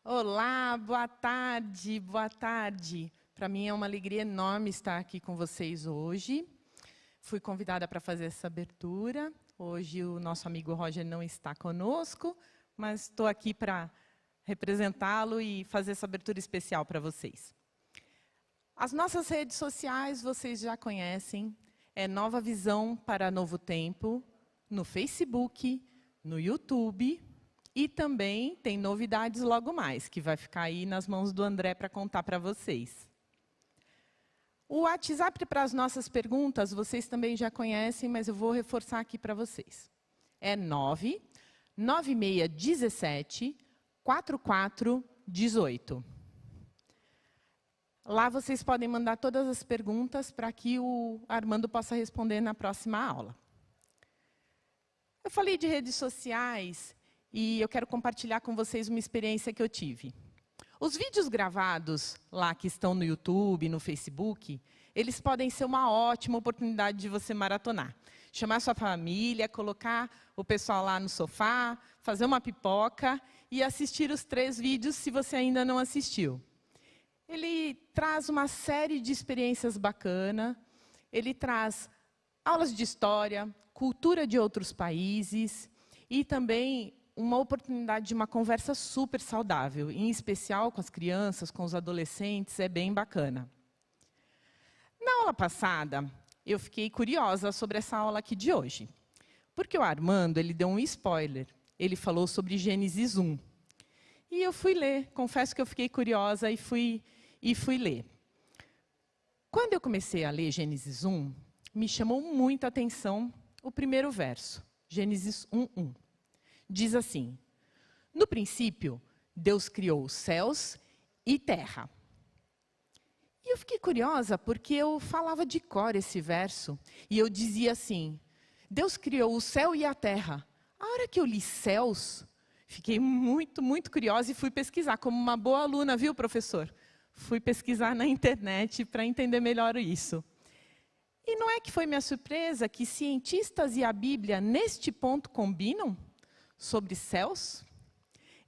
Olá, boa tarde, boa tarde. Para mim é uma alegria enorme estar aqui com vocês hoje. Fui convidada para fazer essa abertura. Hoje o nosso amigo Roger não está conosco, mas estou aqui para representá-lo e fazer essa abertura especial para vocês. As nossas redes sociais vocês já conhecem. É Nova Visão para Novo Tempo, no Facebook, no YouTube. E também tem novidades logo mais, que vai ficar aí nas mãos do André para contar para vocês. O WhatsApp para as nossas perguntas, vocês também já conhecem, mas eu vou reforçar aqui para vocês. É 99617 4418. Lá vocês podem mandar todas as perguntas para que o Armando possa responder na próxima aula. Eu falei de redes sociais e eu quero compartilhar com vocês uma experiência que eu tive. Os vídeos gravados lá que estão no YouTube, no Facebook, eles podem ser uma ótima oportunidade de você maratonar. Chamar sua família, colocar o pessoal lá no sofá, fazer uma pipoca e assistir os 3 vídeos se você ainda não assistiu. Ele traz uma série de experiências bacanas, ele traz aulas de história, cultura de outros países e também uma oportunidade de uma conversa super saudável, em especial com as crianças, com os adolescentes, é bem bacana. Na aula passada, eu fiquei curiosa sobre essa aula aqui de hoje, porque o Armando ele deu um spoiler, ele falou sobre Gênesis 1. E eu fui ler, confesso que eu fiquei curiosa e fui ler. Quando eu comecei a ler Gênesis 1, me chamou muita atenção o primeiro verso, Gênesis 1:1. Diz assim: no princípio, Deus criou os céus e terra. E eu fiquei curiosa porque eu falava de cor esse verso. E eu dizia assim, Deus criou o céu e a terra. A hora que eu li céus, fiquei muito, muito curiosa e fui pesquisar, como uma boa aluna, viu, professor? Fui pesquisar na internet para entender melhor isso. E não é que foi minha surpresa que cientistas e a Bíblia, neste ponto, combinam? Sobre céus?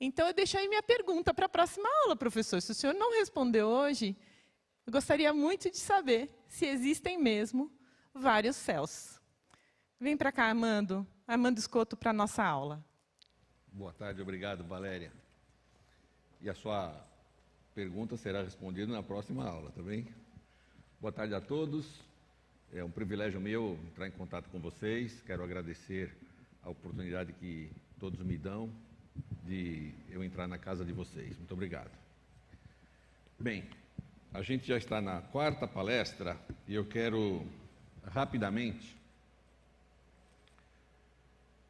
Então, eu deixo aí minha pergunta para a próxima aula, professor. Se o senhor não respondeu hoje, eu gostaria muito de saber se existem mesmo vários céus. Vem para cá, Armando. Armando Escoto, para a nossa aula. Boa tarde, obrigado, Valéria. E a sua pergunta será respondida na próxima aula, tá bem? Boa tarde a todos. É um privilégio meu entrar em contato com vocês. Quero agradecer a oportunidade que todos me dão de eu entrar na casa de vocês. Muito obrigado. Bem, a gente já está na 4ª palestra e eu quero rapidamente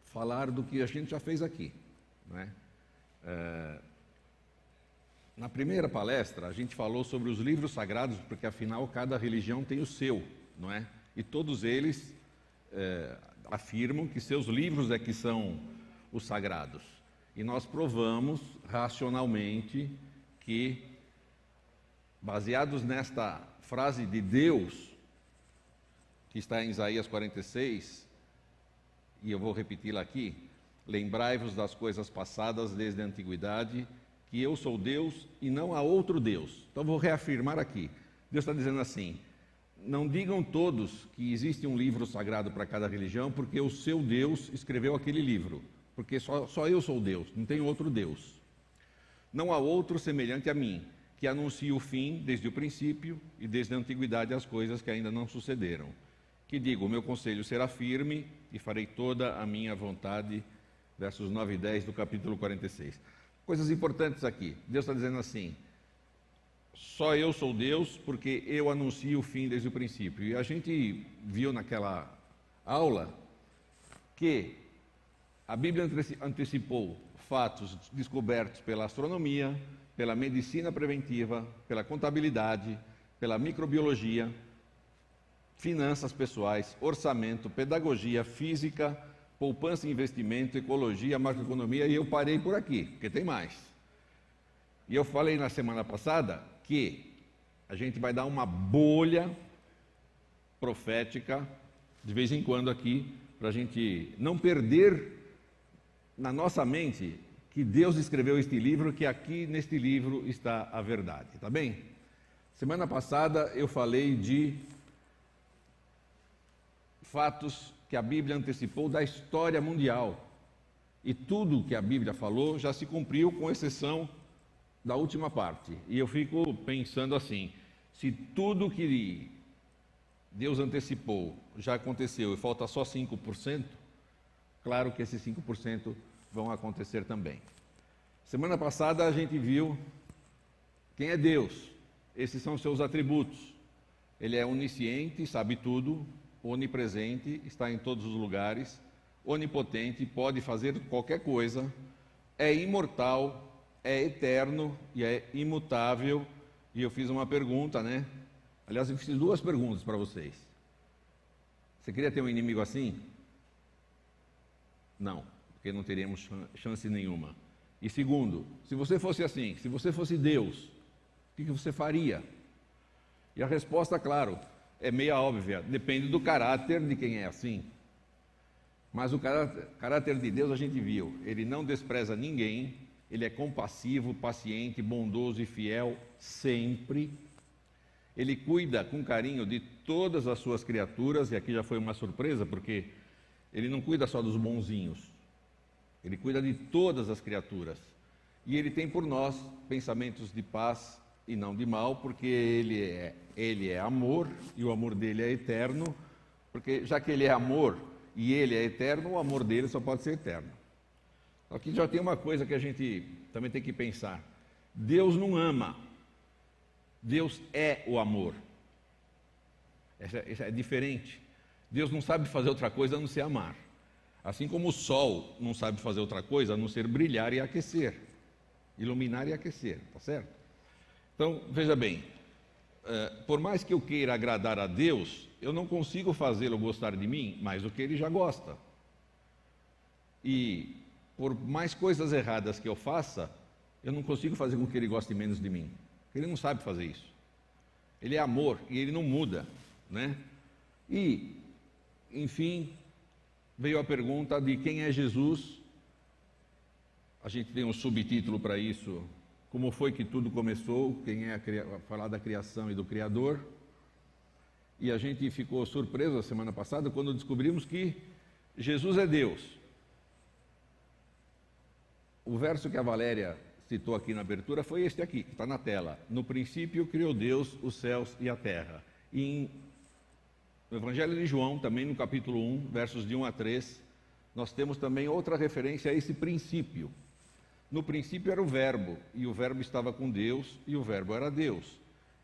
falar do que a gente já fez aqui, não é? Na primeira palestra a gente falou sobre os livros sagrados, porque afinal cada religião tem o seu, não é? E todos eles afirmam que seus livros é que são os sagrados. E nós provamos racionalmente que, baseados nesta frase de Deus, que está em Isaías 46, e eu vou repeti-la aqui, lembrai-vos das coisas passadas desde a antiguidade, que eu sou Deus e não há outro Deus. Então vou reafirmar aqui. Deus está dizendo assim, não digam todos que existe um livro sagrado para cada religião, porque o seu Deus escreveu aquele livro. Porque só eu sou Deus, não tem outro Deus. Não há outro semelhante a mim, que anuncia o fim desde o princípio e desde a antiguidade as coisas que ainda não sucederam. Que digo, o meu conselho será firme e farei toda a minha vontade, versos 9 e 10 do capítulo 46. Coisas importantes aqui. Deus está dizendo assim, só eu sou Deus porque eu anuncio o fim desde o princípio. E a gente viu naquela aula que a Bíblia antecipou fatos descobertos pela astronomia, pela medicina preventiva, pela contabilidade, pela microbiologia, finanças pessoais, orçamento, pedagogia, física, poupança e investimento, ecologia, macroeconomia, e eu parei por aqui, porque tem mais. E eu falei na semana passada que a gente vai dar uma bolha profética de vez em quando aqui, para a gente não perder na nossa mente que que Deus escreveu este livro, que aqui neste livro está a verdade, tá bem? Semana passada eu falei de fatos que a Bíblia antecipou da história mundial. E tudo que a Bíblia falou já se cumpriu, com exceção da última parte. E eu fico pensando assim, se tudo que Deus antecipou já aconteceu e falta só 5%, claro que esses 5% vão acontecer também. Semana passada a gente viu quem é Deus. Esses são seus atributos. Ele é onisciente, sabe tudo, onipresente, está em todos os lugares, onipotente, pode fazer qualquer coisa, é imortal, é eterno e é imutável. E eu fiz uma pergunta, né? Aliás, eu fiz duas perguntas para vocês. Você queria ter um inimigo assim? Não, porque não teríamos chance nenhuma. E segundo, se você fosse assim, se você fosse Deus, o que você faria? E a resposta, claro, é meio óbvia, depende do caráter de quem é assim. Mas o caráter de Deus a gente viu, ele não despreza ninguém, ele é compassivo, paciente, bondoso e fiel sempre. Ele cuida com carinho de todas as suas criaturas, e aqui já foi uma surpresa, porque ele não cuida só dos bonzinhos, ele cuida de todas as criaturas. E ele tem por nós pensamentos de paz e não de mal, porque ele é amor, e o amor dele é eterno, porque já que ele é amor e ele é eterno, o amor dele só pode ser eterno. Aqui já tem uma coisa que a gente também tem que pensar. Deus não ama, Deus é o amor. Essa é diferente. Deus não sabe fazer outra coisa a não ser amar. Assim como o sol não sabe fazer outra coisa a não ser brilhar e aquecer, iluminar e aquecer, tá certo? Então, veja bem, por mais que eu queira agradar a Deus, eu não consigo fazê-lo gostar de mim mais do que ele já gosta. E por mais coisas erradas que eu faça, eu não consigo fazer com que ele goste menos de mim. Ele não sabe fazer isso. Ele é amor e ele não muda, né? E, enfim, veio a pergunta de quem é Jesus. A gente tem um subtítulo para isso: como foi que tudo começou, quem é falar da criação e do Criador. E a gente ficou surpreso a semana passada quando descobrimos que Jesus é Deus. O verso que a Valéria citou aqui na abertura foi este aqui, que está na tela. No princípio criou Deus os céus e a terra. E no Evangelho de João, também no capítulo 1, versos de 1 a 3, nós temos também outra referência a esse princípio. No princípio era o Verbo, e o Verbo estava com Deus, e o Verbo era Deus.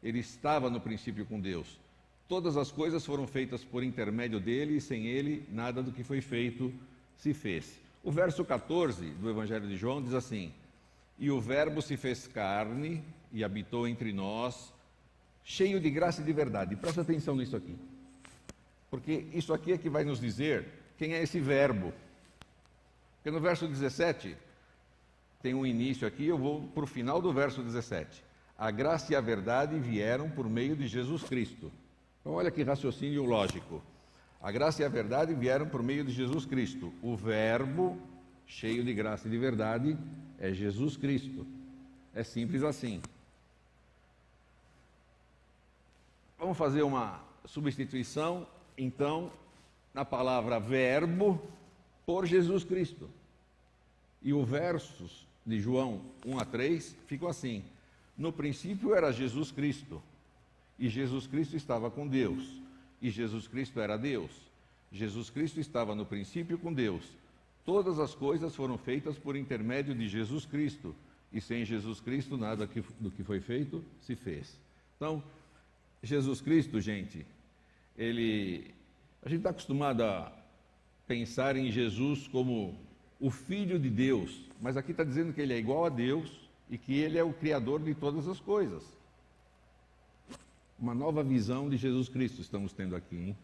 Ele estava no princípio com Deus. Todas as coisas foram feitas por intermédio dele, e sem ele, nada do que foi feito se fez. O verso 14 do Evangelho de João diz assim: e o Verbo se fez carne e habitou entre nós, cheio de graça e de verdade. Presta atenção nisso aqui, porque isso aqui é que vai nos dizer quem é esse Verbo. Porque no verso 17, tem um início aqui, eu vou para o final do verso 17. A graça e a verdade vieram por meio de Jesus Cristo. Então olha que raciocínio lógico. A graça e a verdade vieram por meio de Jesus Cristo. O Verbo, cheio de graça e de verdade, é Jesus Cristo. É simples assim. Vamos fazer uma substituição, então, na palavra Verbo por Jesus Cristo. E os versos de João 1 a 3 ficam assim: no princípio era Jesus Cristo, e Jesus Cristo estava com Deus, e Jesus Cristo era Deus. Jesus Cristo estava no princípio com Deus. Todas as coisas foram feitas por intermédio de Jesus Cristo, e sem Jesus Cristo nada do que foi feito se fez. Então, Jesus Cristo, gente, a gente está acostumado a pensar em Jesus como o Filho de Deus, mas aqui está dizendo que ele é igual a Deus e que ele é o Criador de todas as coisas. Uma nova visão de Jesus Cristo estamos tendo aqui, hein?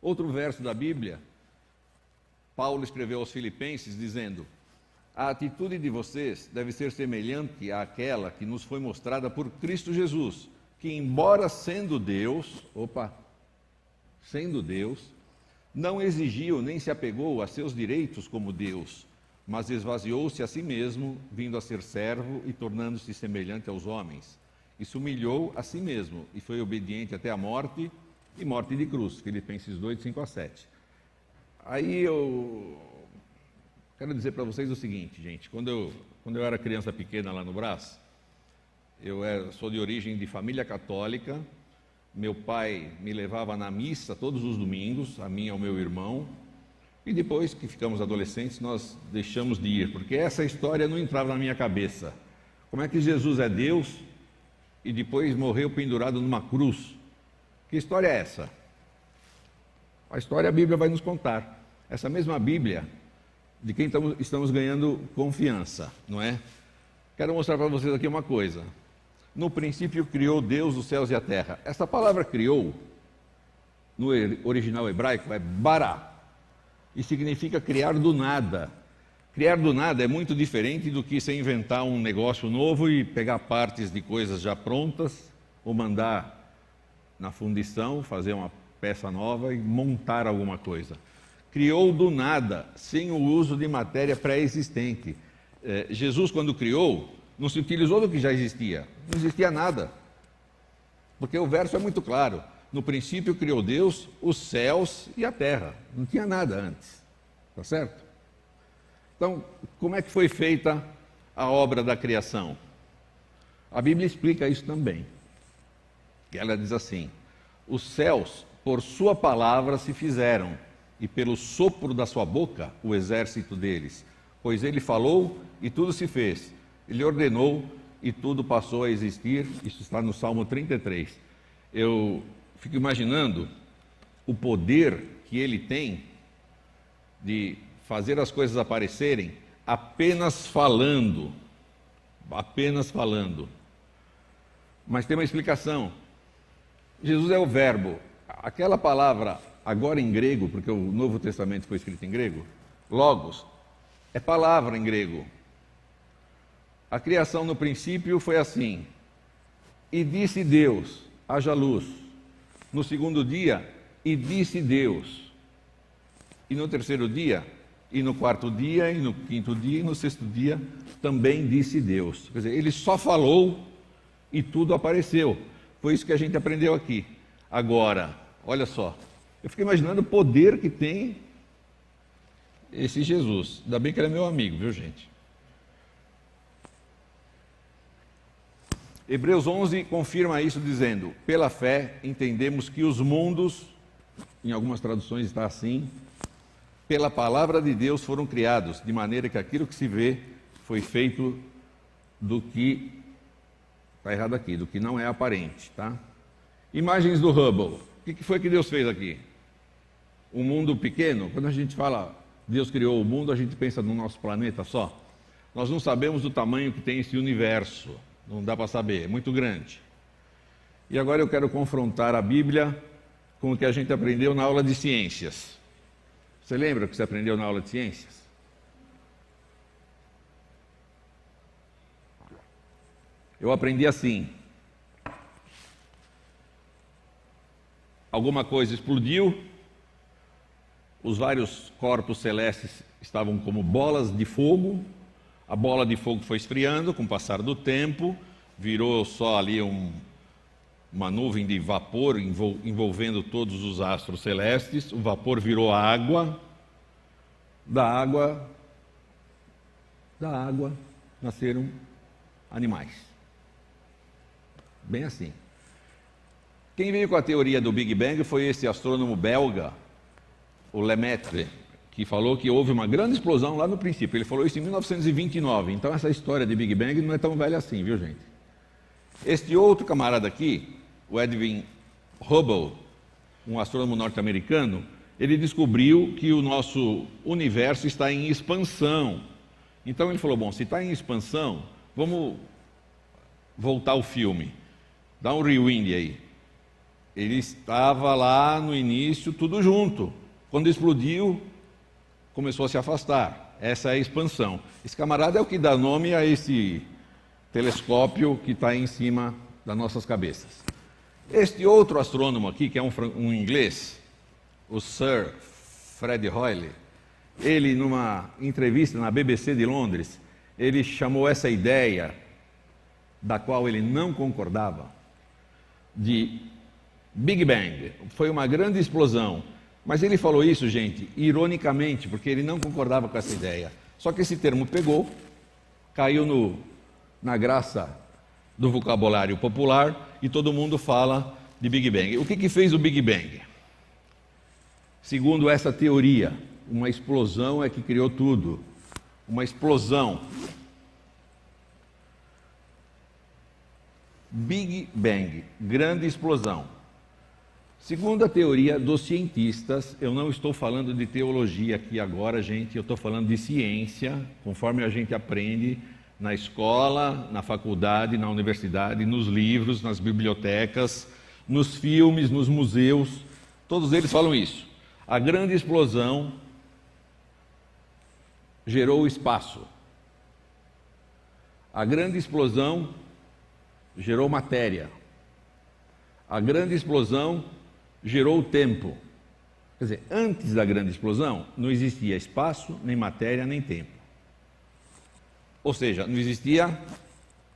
Outro verso da Bíblia, Paulo escreveu aos Filipenses dizendo: a atitude de vocês deve ser semelhante àquela que nos foi mostrada por Cristo Jesus, que embora sendo Deus, não exigiu nem se apegou a seus direitos como Deus, mas esvaziou-se a si mesmo, vindo a ser servo e tornando-se semelhante aos homens. E se humilhou a si mesmo e foi obediente até a morte e morte de cruz. Filipenses 2, 5 a 7. Aí eu quero dizer para vocês o seguinte, gente. Quando eu era criança pequena lá no Brás, sou de origem de família católica. Meu pai me levava na missa todos os domingos, a mim e ao meu irmão. E depois que ficamos adolescentes, nós deixamos de ir, porque essa história não entrava na minha cabeça. Como é que Jesus é Deus e depois morreu pendurado numa cruz? Que história é essa? A história a Bíblia vai nos contar. Essa mesma Bíblia de quem estamos ganhando confiança, não é? Quero mostrar para vocês aqui uma coisa. No princípio criou Deus os céus e a terra. Essa palavra criou, no original hebraico, é bara, e significa criar do nada. Criar do nada é muito diferente do que você inventar um negócio novo e pegar partes de coisas já prontas, ou mandar na fundição, fazer uma peça nova e montar alguma coisa. Criou do nada, sem o uso de matéria pré-existente. Jesus, quando criou, não se utilizou do que já existia. Não existia nada. Porque o verso é muito claro. No princípio criou Deus os céus e a terra. Não tinha nada antes. Está certo? Então, como é que foi feita a obra da criação? A Bíblia explica isso também. Ela diz assim: os céus, por sua palavra, se fizeram, e pelo sopro da sua boca, o exército deles. Pois ele falou e tudo se fez. Ele ordenou e tudo passou a existir. Isso está no Salmo 33. Eu fico imaginando o poder que ele tem de fazer as coisas aparecerem apenas falando. Apenas falando. Mas tem uma explicação. Jesus é o verbo. Aquela palavra, agora em grego, porque o Novo Testamento foi escrito em grego, logos, é palavra em grego. A criação no princípio foi assim: e disse Deus, haja luz. No segundo dia, e disse Deus. E no terceiro dia, e no quarto dia, e no quinto dia, e no sexto dia, também disse Deus. Quer dizer, ele só falou e tudo apareceu. Foi isso que a gente aprendeu aqui. Agora, olha só, eu fico imaginando o poder que tem esse Jesus. Ainda bem que ele é meu amigo, viu, gente? Hebreus 11 confirma isso dizendo: pela fé entendemos que os mundos, em algumas traduções está assim, pela palavra de Deus foram criados, de maneira que aquilo que se vê foi feito do que, está errado aqui, do que não é aparente, tá? Imagens do Hubble. O que foi que Deus fez aqui? Um mundo pequeno. Quando a gente fala Deus criou o mundo, a gente pensa no nosso planeta só. Nós não sabemos o tamanho que tem esse universo. Não dá para saber, é muito grande. E agora eu quero confrontar a Bíblia com o que a gente aprendeu na aula de ciências. Você lembra o que você aprendeu na aula de ciências? Eu aprendi assim: alguma coisa explodiu, os vários corpos celestes estavam como bolas de fogo, a bola de fogo foi esfriando com o passar do tempo, virou só ali uma nuvem de vapor envolvendo todos os astros celestes, o vapor virou água, da água nasceram animais. Bem assim. Quem veio com a teoria do Big Bang foi esse astrônomo belga, o Lemaitre, que falou que houve uma grande explosão lá no princípio. Ele falou isso em 1929. Então essa história de Big Bang não é tão velha assim, viu, gente? Este outro camarada aqui, o Edwin Hubble, um astrônomo norte-americano, ele descobriu que o nosso universo está em expansão. Então ele falou: bom, se está em expansão, vamos voltar ao filme. Dá um rewind aí. Ele estava lá no início, tudo junto. Quando explodiu, começou a se afastar. Essa é a expansão. Esse camarada é o que dá nome a esse telescópio que está em cima das nossas cabeças. Este outro astrônomo aqui, que é um inglês, o Sir Fred Hoyle, ele, numa entrevista na BBC de Londres, ele chamou essa ideia, da qual ele não concordava, de Big Bang. Foi uma grande explosão. Mas ele falou isso, gente, ironicamente, porque ele não concordava com essa ideia. Só que esse termo pegou, caiu na graça do vocabulário popular e todo mundo fala de Big Bang. O que fez o Big Bang? Segundo essa teoria, uma explosão é que criou tudo. Uma explosão. Big Bang, grande explosão. Segundo a teoria dos cientistas, eu não estou falando de teologia aqui agora, gente, eu estou falando de ciência, conforme a gente aprende na escola, na faculdade, na universidade, nos livros, nas bibliotecas, nos filmes, nos museus, todos eles falam isso. A grande explosão gerou o espaço. A grande explosão gerou matéria. A grande explosão gerou o tempo. Quer dizer, antes da grande explosão, não existia espaço, nem matéria, nem tempo. Ou seja, não existia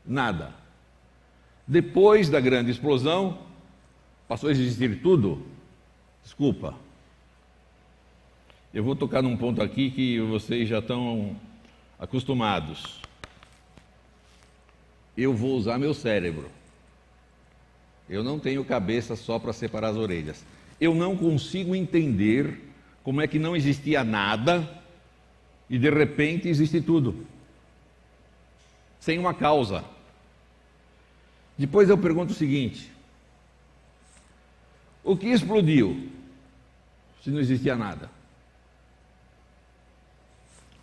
nada. Depois da grande explosão, passou a existir tudo. Desculpa. Eu vou tocar num ponto aqui que vocês já estão acostumados. Eu vou usar meu cérebro. Eu não tenho cabeça só para separar as orelhas. Eu não consigo entender como é que não existia nada e de repente existe tudo. Sem uma causa. Depois eu pergunto o seguinte: o que explodiu se não existia nada?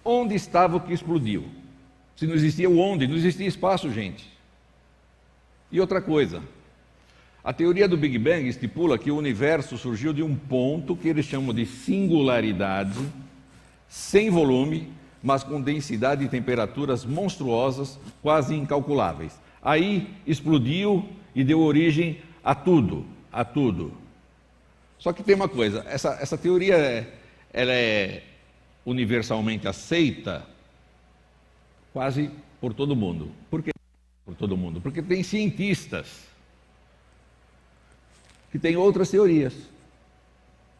Onde estava o que explodiu? Se não existia o onde, não existia espaço, gente. E outra coisa, a teoria do Big Bang estipula que o universo surgiu de um ponto que eles chamam de singularidade, sem volume, mas com densidade e temperaturas monstruosas, quase incalculáveis. Aí explodiu e deu origem a tudo, a tudo. Só que tem uma coisa, essa teoria ela é universalmente aceita quase por todo mundo. Por que por todo mundo? Porque tem cientistas que têm outras teorias.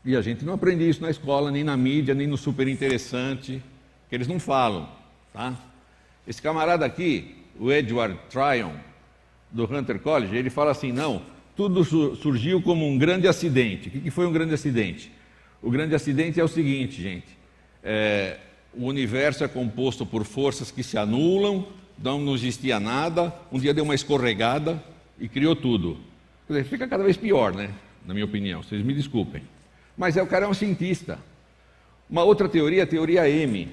E a gente não aprende isso na escola, nem na mídia, nem no Super Interessante, que eles não falam, tá? Esse camarada aqui, o Edward Tryon, do Hunter College, ele fala assim, não, tudo surgiu como um grande acidente. O que foi um grande acidente? O grande acidente é o seguinte, gente, o universo é composto por forças que se anulam, não existia nada, um dia deu uma escorregada e criou tudo. Quer dizer, fica cada vez pior, né? Na minha opinião, vocês me desculpem. Mas o cara é um cientista. Uma outra teoria, a teoria M.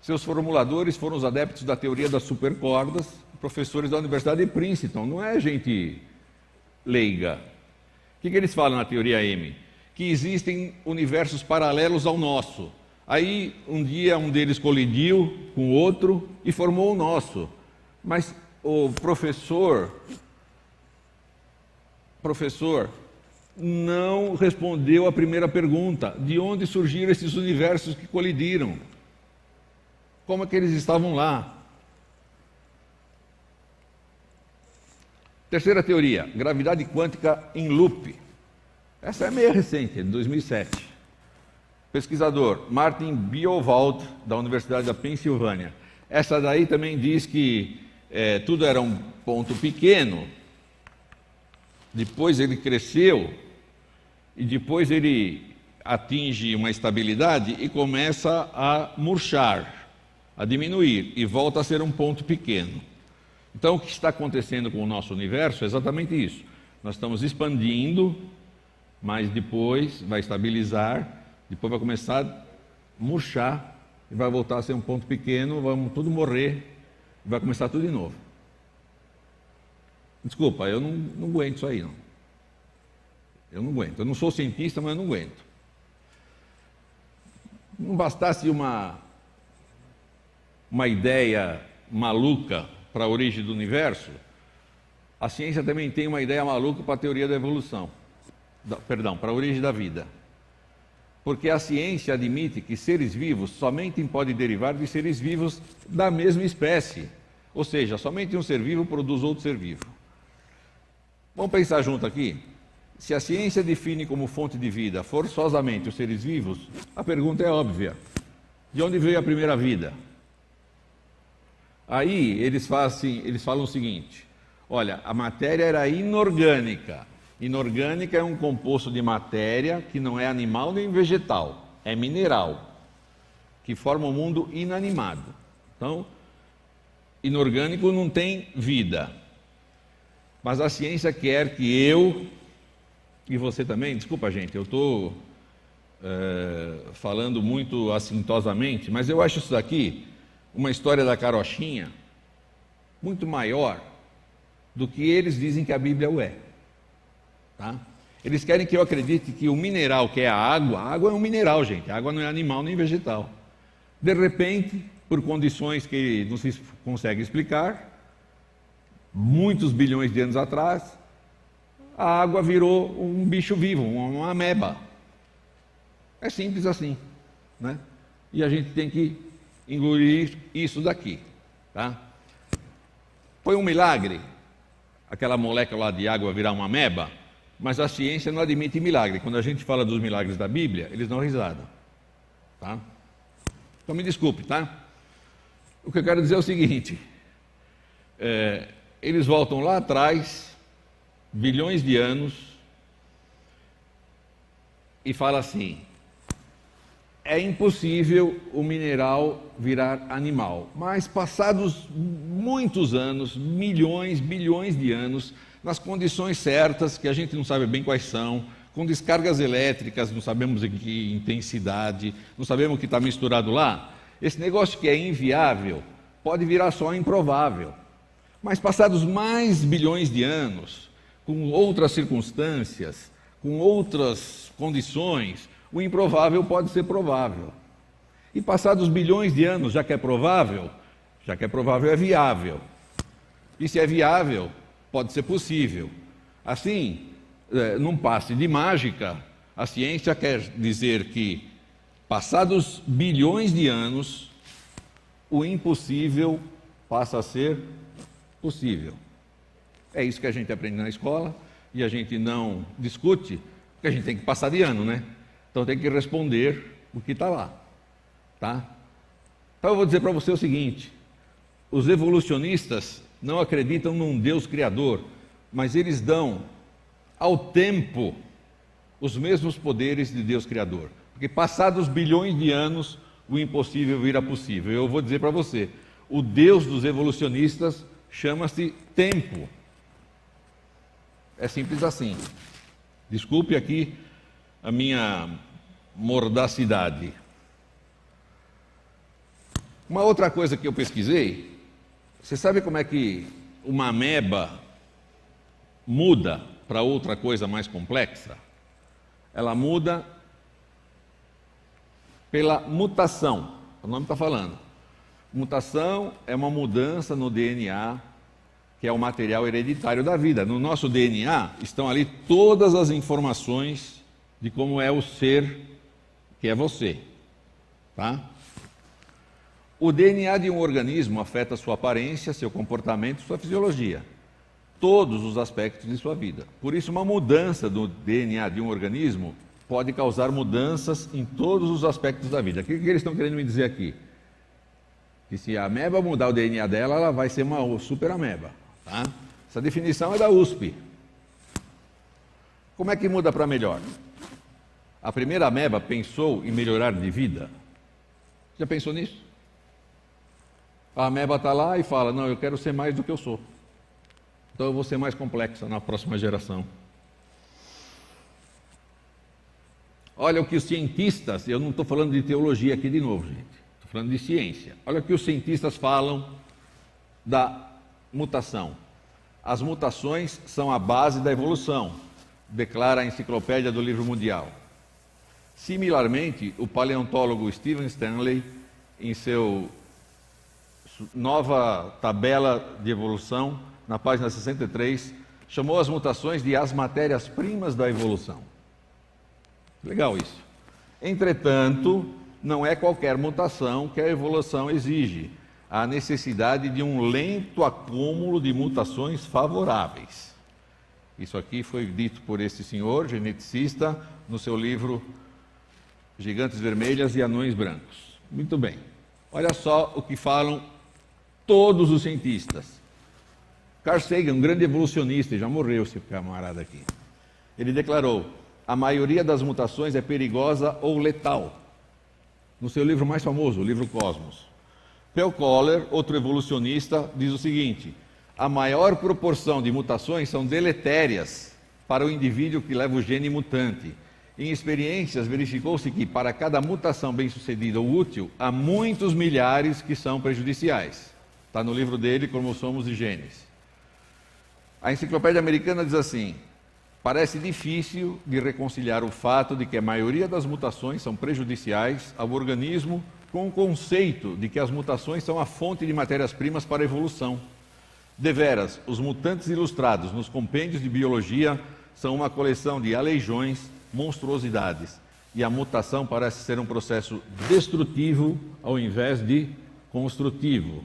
Seus formuladores foram os adeptos da teoria das supercordas, professores da Universidade de Princeton, não é gente leiga. O que eles falam na teoria M? Que existem universos paralelos ao nosso. Aí, um dia, um deles colidiu com o outro e formou o nosso. Mas o professor não respondeu a primeira pergunta. De onde surgiram esses universos que colidiram? Como é que eles estavam lá? Terceira teoria, gravidade quântica em loop. Essa é meio recente, é de 2007. Pesquisador Martin Biowald, da Universidade da Pensilvânia. Essa daí também diz que tudo era um ponto pequeno, depois ele cresceu, e depois ele atinge uma estabilidade e começa a murchar, a diminuir, e volta a ser um ponto pequeno. Então, o que está acontecendo com o nosso universo é exatamente isso. Nós estamos expandindo, mas depois vai estabilizar, depois vai começar a murchar e vai voltar a ser um ponto pequeno, vamos tudo morrer e vai começar tudo de novo. Desculpa, eu não aguento isso aí, não. Eu não aguento. Eu não sou cientista, mas eu não aguento. Não bastasse uma ideia maluca para a origem do universo, a ciência também tem uma ideia maluca para a teoria da evolução. Para a origem da vida. porque a ciência admite que seres vivos somente podem derivar de seres vivos da mesma espécie. Ou seja, somente um ser vivo produz outro ser vivo. Vamos pensar junto aqui? Se a ciência define como fonte de vida forçosamente os seres vivos, a pergunta é óbvia. De onde veio a primeira vida? Aí eles falam o seguinte: olha, a matéria era inorgânica. Inorgânica é um composto de matéria que não é animal nem vegetal, é mineral, que forma um mundo inanimado. Então, inorgânico não tem vida. Mas a ciência quer que eu e você também, desculpa gente, eu estou falando muito assintosamente, mas eu acho isso daqui uma história da carochinha muito maior do que eles dizem que a Bíblia é. Tá? Eles querem que eu acredite que o mineral, que é a água é um mineral, gente, a água não é animal nem vegetal. De repente, por condições que não se consegue explicar, muitos bilhões de anos atrás, a água virou um bicho vivo, uma ameba. É simples assim, né? E a gente tem que engolir isso daqui, tá? Foi um milagre aquela molécula lá de água virar uma ameba, mas a ciência não admite milagre. Quando a gente fala dos milagres da Bíblia, eles dão risada, tá? Então me desculpe, tá? O que eu quero dizer é o seguinte: eles voltam lá atrás, bilhões de anos, e fala assim: é impossível o mineral virar animal. Mas passados muitos anos, milhões, bilhões de anos, nas condições certas, que a gente não sabe bem quais são, com descargas elétricas, não sabemos em que intensidade, não sabemos o que está misturado lá, esse negócio que é inviável pode virar só improvável. Mas passados mais bilhões de anos, com outras circunstâncias, com outras condições, o improvável pode ser provável. E passados bilhões de anos, já que é provável é viável. E se é viável, pode ser possível. Assim, num passe de mágica, a ciência quer dizer que, passados bilhões de anos, o impossível passa a ser possível. É isso que a gente aprende na escola e a gente não discute, porque a gente tem que passar de ano, né? Então tem que responder o que está lá, tá? Então eu vou dizer para você o seguinte: os evolucionistas não acreditam num Deus criador, mas eles dão ao tempo os mesmos poderes de Deus criador. Porque passados bilhões de anos, o impossível vira possível. Eu vou dizer para você, o Deus dos evolucionistas chama-se tempo. É simples assim. Desculpe aqui a minha mordacidade. Uma outra coisa que eu pesquisei, você sabe como é que uma ameba muda para outra coisa mais complexa? Ela muda pela mutação. O nome está falando. Mutação é uma mudança no DNA, que é o material hereditário da vida. No nosso DNA estão ali todas as informações de como é o ser que é você, tá? O DNA de um organismo afeta sua aparência, seu comportamento, sua fisiologia, todos os aspectos de sua vida. Por isso, uma mudança do DNA de um organismo pode causar mudanças em todos os aspectos da vida. O que eles estão querendo me dizer aqui? Que se a ameba mudar o DNA dela, ela vai ser uma super ameba, tá? Essa definição é da USP. Como é que muda para melhor? A primeira ameba pensou em melhorar de vida. Já pensou nisso? A ameba está lá e fala: não, eu quero ser mais do que eu sou. Então eu vou ser mais complexa na próxima geração. Olha o que os cientistas, eu não estou falando de teologia aqui de novo, gente. Estou falando de ciência. Olha o que os cientistas falam da mutação. As mutações são a base da evolução, declara a Enciclopédia do Livro Mundial. Similarmente, o paleontólogo Stephen Stanley, em seu nova tabela de evolução, na página 63, chamou as mutações de as matérias-primas da evolução. Legal isso. Entretanto, não é qualquer mutação que a evolução exige. Há necessidade de um lento acúmulo de mutações favoráveis. Isso aqui foi dito por esse senhor, geneticista, no seu livro Gigantes Vermelhas e Anões Brancos. Muito bem. Olha só o que falam todos os cientistas. Carl Sagan, um grande evolucionista, já morreu esse camarada aqui. Ele declarou: a maioria das mutações é perigosa ou letal. No seu livro mais famoso, o livro Cosmos. Pel Koller, outro evolucionista, diz o seguinte: a maior proporção de mutações são deletérias para o indivíduo que leva o gene mutante. Em experiências, verificou-se que para cada mutação bem-sucedida ou útil, há muitos milhares que são prejudiciais. Está no livro dele, Cromossomos e Genes. A Enciclopédia Americana diz assim: parece difícil de reconciliar o fato de que a maioria das mutações são prejudiciais ao organismo com o conceito de que as mutações são a fonte de matérias-primas para a evolução. Deveras, os mutantes ilustrados nos compêndios de biologia são uma coleção de aleijões, monstruosidades, e a mutação parece ser um processo destrutivo ao invés de construtivo.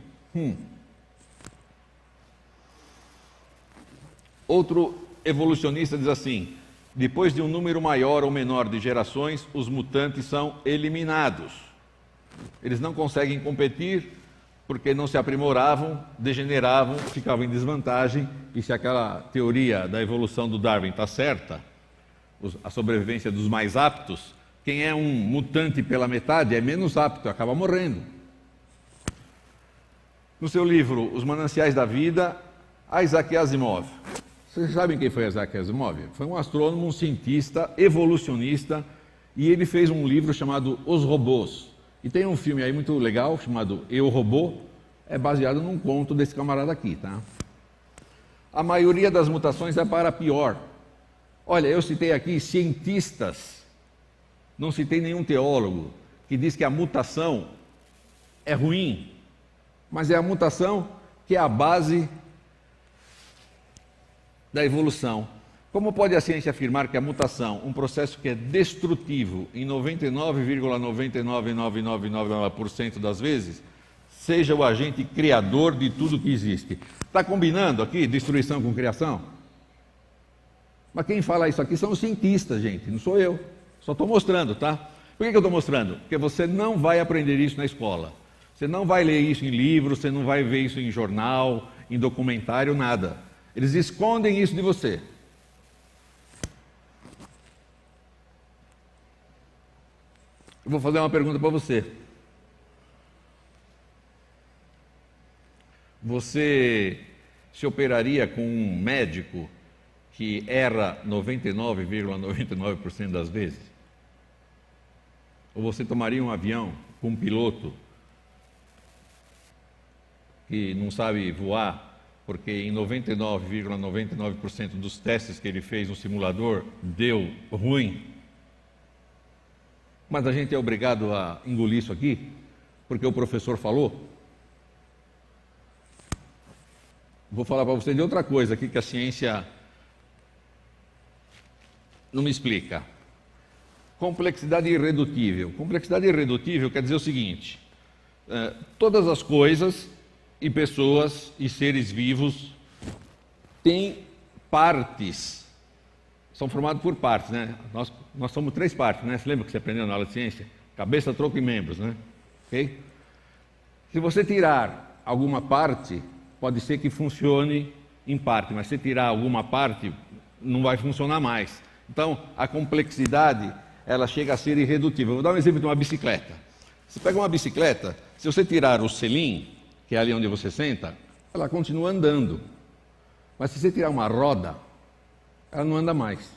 Outro evolucionista diz assim: depois de um número maior ou menor de gerações, os mutantes são eliminados. Eles não conseguem competir porque não se aprimoravam, degeneravam, ficavam em desvantagem, e se aquela teoria da evolução do Darwin está certa, a sobrevivência dos mais aptos, quem é um mutante pela metade é menos apto, acaba morrendo. No seu livro Os Mananciais da Vida, Isaac Asimov. Vocês sabem quem foi Isaac Asimov? Foi um astrônomo, um cientista, evolucionista, e ele fez um livro chamado Os Robôs. E tem um filme aí muito legal chamado Eu, Robô, é baseado num conto desse camarada aqui, tá? A maioria das mutações é para pior. Olha, eu citei aqui cientistas, não citei nenhum teólogo que diz que a mutação é ruim, mas é a mutação que é a base da evolução. Como pode a ciência afirmar que a mutação, um processo que é destrutivo em 99,99999% das vezes, seja o agente criador de tudo que existe? Está combinando aqui destruição com criação? Mas quem fala isso aqui são os cientistas, gente, não sou eu. Só estou mostrando, tá? Por que eu estou mostrando? Porque você não vai aprender isso na escola. Você não vai ler isso em livro, você não vai ver isso em jornal, em documentário, nada. Eles escondem isso de você. Eu vou fazer uma pergunta para você. Você se operaria com um médico que erra 99,99% das vezes? Ou você tomaria um avião com um piloto que não sabe voar, porque em 99,99% dos testes que ele fez no simulador deu ruim? Mas a gente é obrigado a engolir isso aqui, porque o professor falou? Vou falar para você de outra coisa aqui que a ciência não me explica. Complexidade irredutível. Complexidade irredutível quer dizer o seguinte: todas as coisas e pessoas e seres vivos têm partes, são formados por partes, né? Nós somos 3 partes, né? Você lembra que você aprendeu na aula de ciência? Cabeça, tronco e membros, né? Ok? Se você tirar alguma parte, pode ser que funcione em parte, mas se tirar alguma parte, não vai funcionar mais. Então, a complexidade, ela chega a ser irredutível. Vou dar um exemplo de uma bicicleta. Você pega uma bicicleta, se você tirar o selim, que é ali onde você senta, ela continua andando. Mas se você tirar uma roda, ela não anda mais.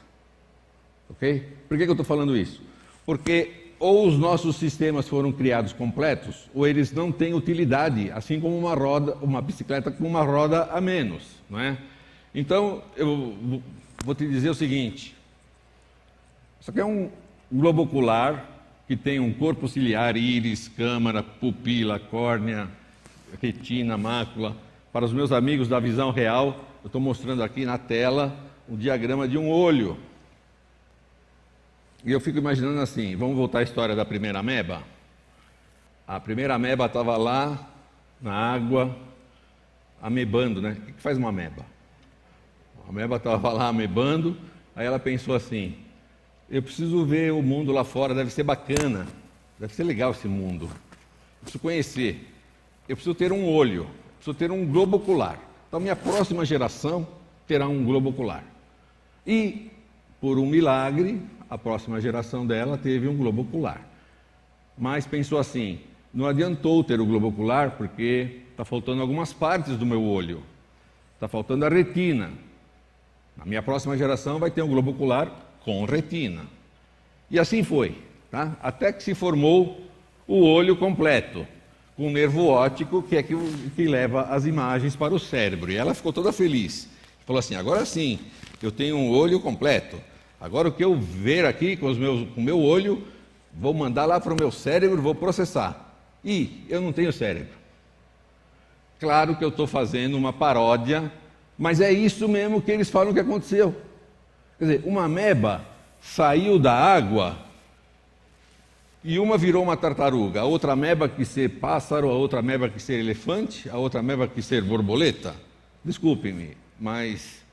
Ok? Por que eu estou falando isso? Porque ou os nossos sistemas foram criados completos, ou eles não têm utilidade, assim como uma roda, uma bicicleta com uma roda a menos, não é? Então, eu vou te dizer o seguinte: isso aqui é um globo ocular que tem um corpo ciliar, íris, câmara, pupila, córnea, retina, mácula. Para os meus amigos da visão real, eu estou mostrando aqui na tela o diagrama de um olho. E eu fico imaginando assim, vamos voltar à história da primeira ameba? A primeira ameba estava lá na água, amebando, né? O que faz uma ameba? A ameba estava lá amebando, aí ela pensou assim, eu preciso ver o mundo lá fora, deve ser bacana, deve ser legal esse mundo. Eu preciso conhecer, eu preciso ter um olho, eu preciso ter um globo ocular. Então minha próxima geração terá um globo ocular. E, por um milagre, a próxima geração dela teve um globo ocular. Mas pensou assim, não adiantou ter o globo ocular, porque está faltando algumas partes do meu olho. Está faltando a retina. Na minha próxima geração vai ter um globo ocular com retina. E assim foi, tá? Até que se formou o olho completo, com o nervo óptico, que é que leva as imagens para o cérebro. E ela ficou toda feliz. Falou assim, agora sim, eu tenho um olho completo. Agora o que eu ver aqui com o meu olho, vou mandar lá para o meu cérebro, vou processar. E eu não tenho cérebro. Claro que eu estou fazendo uma paródia, mas é isso mesmo que eles falam que aconteceu. Quer dizer, uma ameba saiu da água e uma virou uma tartaruga. A outra ameba quis ser pássaro, a outra ameba quis ser elefante, a outra ameba quis ser borboleta. Desculpem-me, mas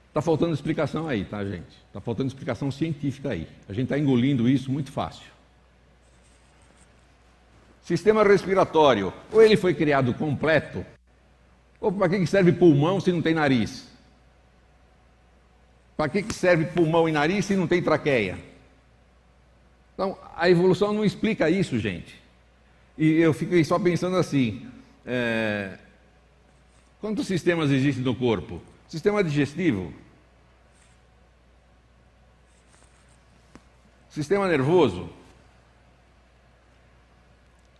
está faltando explicação aí, tá, gente? Está faltando explicação científica aí. A gente está engolindo isso muito fácil. Sistema respiratório, ou ele foi criado completo, ou para que serve pulmão se não tem nariz? Para que serve pulmão e nariz se não tem traqueia? Então, a evolução não explica isso, gente. E eu fiquei só pensando assim, quantos sistemas existem no corpo? Sistema digestivo, sistema nervoso.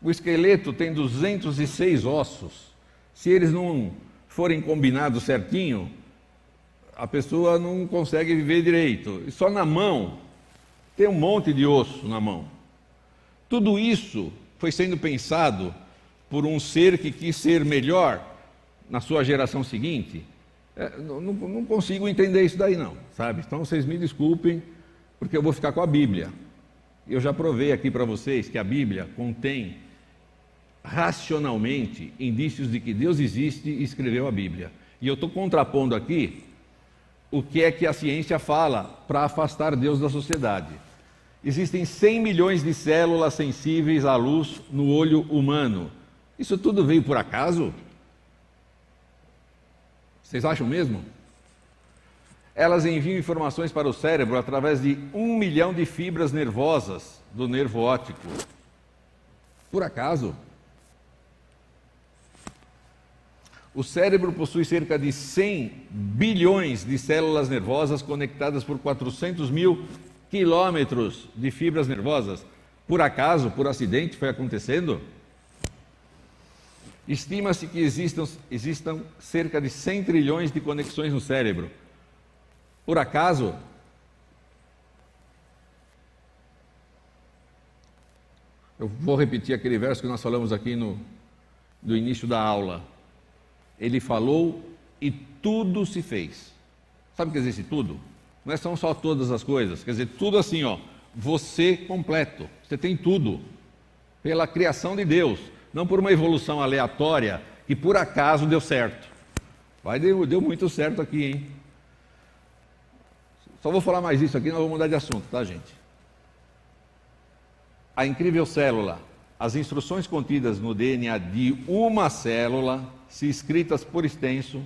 O esqueleto tem 206 ossos. Se eles não forem combinados certinho, a pessoa não consegue viver direito. E só na mão, tem um monte de osso na mão. Tudo isso foi sendo pensado por um ser que quis ser melhor na sua geração seguinte. Não consigo entender isso daí não, sabe? Então vocês me desculpem, porque eu vou ficar com a Bíblia. Eu já provei aqui para vocês que a Bíblia contém racionalmente indícios de que Deus existe e escreveu a Bíblia. E eu estou contrapondo aqui o que é que a ciência fala para afastar Deus da sociedade. Existem 100 milhões de células sensíveis à luz no olho humano. Isso tudo veio por acaso? Vocês acham mesmo? Elas enviam informações para o cérebro através de 1 milhão de fibras nervosas do nervo óptico. Por acaso? O cérebro possui cerca de 100 bilhões de células nervosas conectadas por 400 mil quilômetros de fibras nervosas. Por acaso, por acidente, foi acontecendo? Estima-se que existam cerca de 100 trilhões de conexões no cérebro. Por acaso? Eu vou repetir aquele verso que nós falamos aqui no início da aula. Ele falou e tudo se fez. Sabe o que quer dizer esse tudo? Não são só todas as coisas, quer dizer, tudo assim, ó, você completo, você tem tudo, pela criação de Deus, não por uma evolução aleatória que por acaso deu certo. Deu muito certo aqui, hein? Só vou falar mais isso aqui, nós vamos mudar de assunto, tá, gente? A incrível célula, as instruções contidas no DNA de uma célula, se escritas por extenso,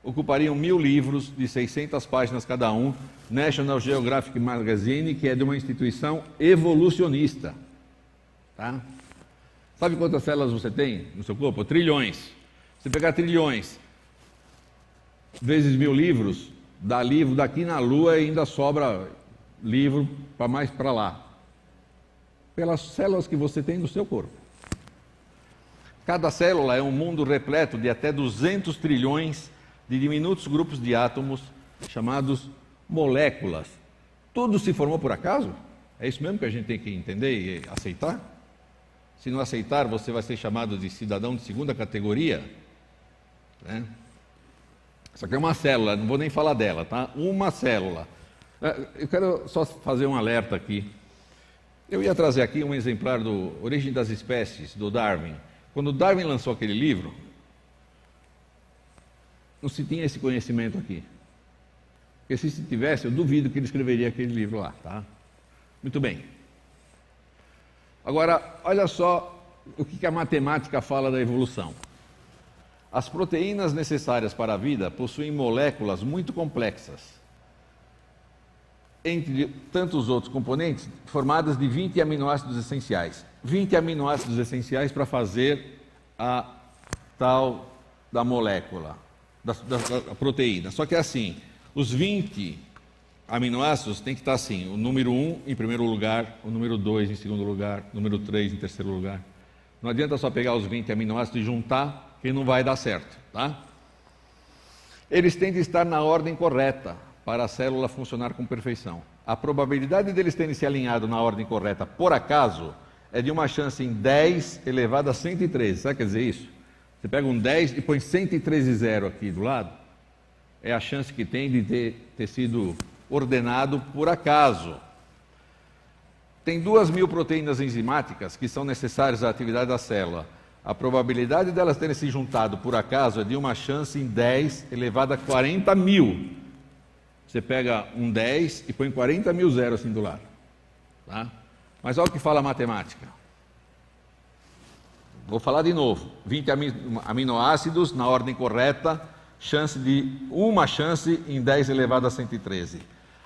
ocupariam 1000 livros de 600 páginas cada um, National Geographic Magazine, que é de uma instituição evolucionista. Tá? Sabe quantas células você tem no seu corpo? Trilhões. Se pegar trilhões vezes 1000 livros, dá livro daqui na Lua e ainda sobra livro para mais para lá. Pelas células que você tem no seu corpo. Cada célula é um mundo repleto de até 200 trilhões de diminutos grupos de átomos chamados moléculas. Tudo se formou por acaso? É isso mesmo que a gente tem que entender e aceitar? Se não aceitar, você vai ser chamado de cidadão de segunda categoria, né? Isso aqui é uma célula, não vou nem falar dela, tá? Uma célula. Eu quero só fazer um alerta aqui. Eu ia trazer aqui um exemplar do Origem das Espécies, do Darwin. Quando Darwin lançou aquele livro, não se tinha esse conhecimento aqui. Porque se tivesse, eu duvido que ele escreveria aquele livro lá, tá? Muito bem. Agora, olha só o que a matemática fala da evolução. As proteínas necessárias para a vida possuem moléculas muito complexas, entre tantos outros componentes, formadas de 20 aminoácidos essenciais. 20 aminoácidos essenciais para fazer a tal da molécula, da proteína. Só que é assim, os 20 aminoácidos tem que estar assim, o número 1 em primeiro lugar, o número 2 em segundo lugar, o número 3 em terceiro lugar. Não adianta só pegar os 20 aminoácidos e juntar, que não vai dar certo, tá? Eles têm de estar na ordem correta para a célula funcionar com perfeição. A probabilidade deles terem se alinhado na ordem correta, por acaso, é de uma chance em 10 elevado a 113. Sabe o que quer dizer isso? Você pega um 10 e põe 113 zero aqui do lado, é a chance que tem de ter sido ordenado por acaso. Tem 2.000 proteínas enzimáticas que são necessárias à atividade da célula. A probabilidade delas terem se juntado por acaso é de uma chance em 10 elevado a 40.000. Você pega um 10 e põe 40.000 zeros assim do lado. Tá? Mas olha o que fala a matemática. Vou falar de novo. 20 aminoácidos na ordem correta, uma chance em 10 elevado a 113.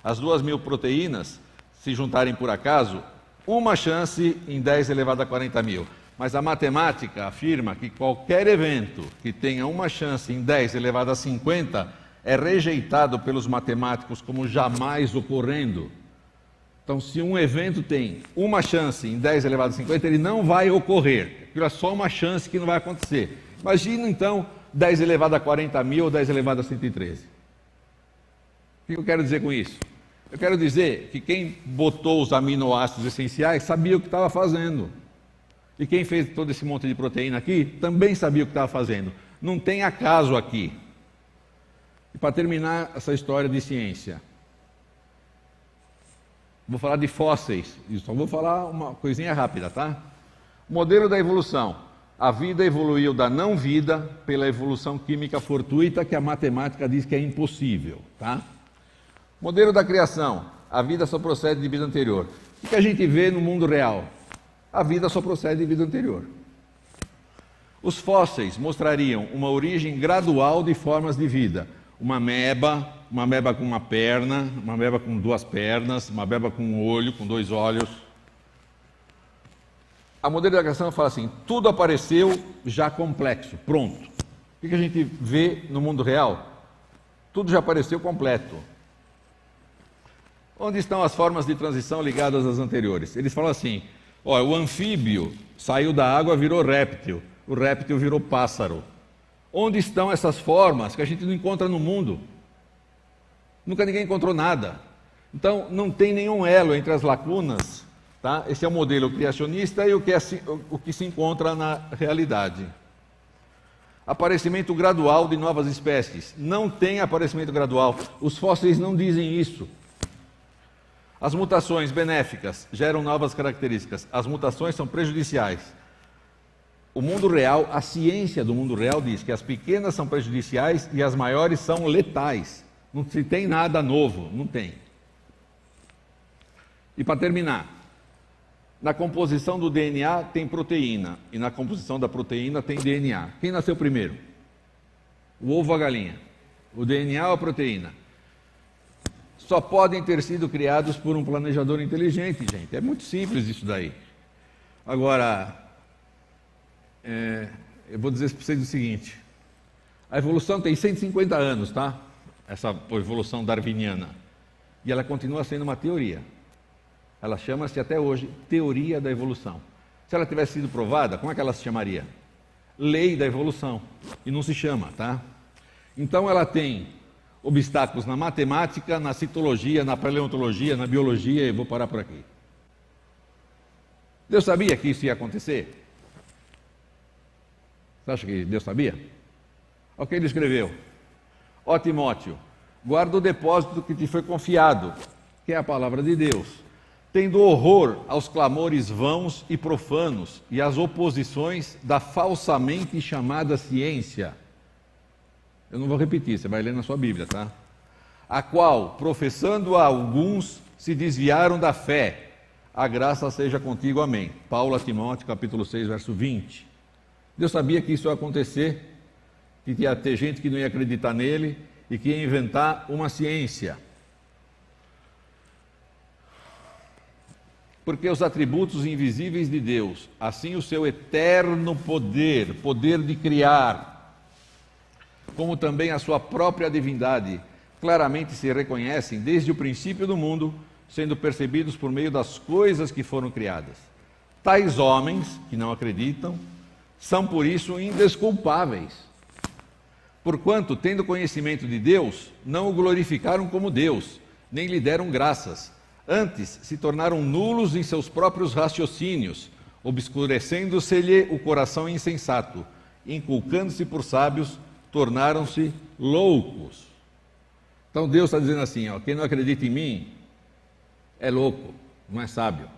As 2.000 proteínas se juntarem por acaso, uma chance em 10 elevado a 40.000. Mas a matemática afirma que qualquer evento que tenha uma chance em 10 elevado a 50 é rejeitado pelos matemáticos como jamais ocorrendo. Então, se um evento tem uma chance em 10 elevado a 50, ele não vai ocorrer. Aquilo é só uma chance que não vai acontecer. Imagina, então, 10 elevado a 40.000 ou 10 elevado a 113. O que eu quero dizer com isso? Eu quero dizer que quem botou os aminoácidos essenciais sabia o que estava fazendo. E quem fez todo esse monte de proteína aqui também sabia o que estava fazendo. Não tem acaso aqui. E para terminar essa história de ciência, vou falar de fósseis, e só vou falar uma coisinha rápida, tá? Modelo da evolução. A vida evoluiu da não-vida pela evolução química fortuita, que a matemática diz que é impossível, tá? Modelo da criação. A vida só procede de vida anterior. O que a gente vê no mundo real? A vida só procede de vida anterior. Os fósseis mostrariam uma origem gradual de formas de vida. Uma ameba com uma perna, uma ameba com 2 pernas, uma ameba com um olho, com 2 olhos. A modelo da criação fala assim, tudo apareceu já complexo, pronto. O que a gente vê no mundo real? Tudo já apareceu completo. Onde estão as formas de transição ligadas às anteriores? Eles falam assim, ó, o anfíbio saiu da água, virou réptil, o réptil virou pássaro. Onde estão essas formas que a gente não encontra no mundo? Nunca ninguém encontrou nada. Então, não tem nenhum elo entre as lacunas, tá? Esse é o modelo criacionista e o que se encontra na realidade. Aparecimento gradual de novas espécies. Não tem aparecimento gradual. Os fósseis não dizem isso. As mutações benéficas geram novas características. As mutações são prejudiciais. O mundo real, a ciência do mundo real diz que as pequenas são prejudiciais e as maiores são letais. Não se tem nada novo, não tem. E para terminar, na composição do DNA tem proteína e na composição da proteína tem DNA. Quem nasceu primeiro? O ovo ou a galinha? O DNA ou a proteína? Só podem ter sido criados por um planejador inteligente, gente. É muito simples isso daí. Agora, eu vou dizer para vocês o seguinte, a evolução tem 150 anos, tá? Essa evolução darwiniana. E ela continua sendo uma teoria. Ela chama-se até hoje teoria da evolução. Se ela tivesse sido provada, como é que ela se chamaria? Lei da evolução. E não se chama, tá? Então ela tem obstáculos na matemática, na citologia, na paleontologia, na biologia, e vou parar por aqui. Deus sabia que isso ia acontecer? Você acha que Deus sabia? Olha o que ele escreveu. Ó Timóteo, guarda o depósito que te foi confiado, que é a palavra de Deus, tendo horror aos clamores vãos e profanos e às oposições da falsamente chamada ciência. Eu não vou repetir, você vai ler na sua Bíblia, tá? A qual, professando a alguns, se desviaram da fé. A graça seja contigo, amém. Paulo a Timóteo, capítulo 6, verso 20. Deus sabia que isso ia acontecer, que ia ter gente que não ia acreditar nele e que ia inventar uma ciência. Porque os atributos invisíveis de Deus, assim o seu eterno poder, poder de criar, como também a sua própria divindade, claramente se reconhecem desde o princípio do mundo, sendo percebidos por meio das coisas que foram criadas. Tais homens, que não acreditam, são por isso indesculpáveis. Porquanto, tendo conhecimento de Deus, não o glorificaram como Deus, nem lhe deram graças. Antes, se tornaram nulos em seus próprios raciocínios, obscurecendo-se-lhe o coração insensato, inculcando-se por sábios, tornaram-se loucos. Então Deus está dizendo assim, quem não acredita em mim é louco, não é sábio.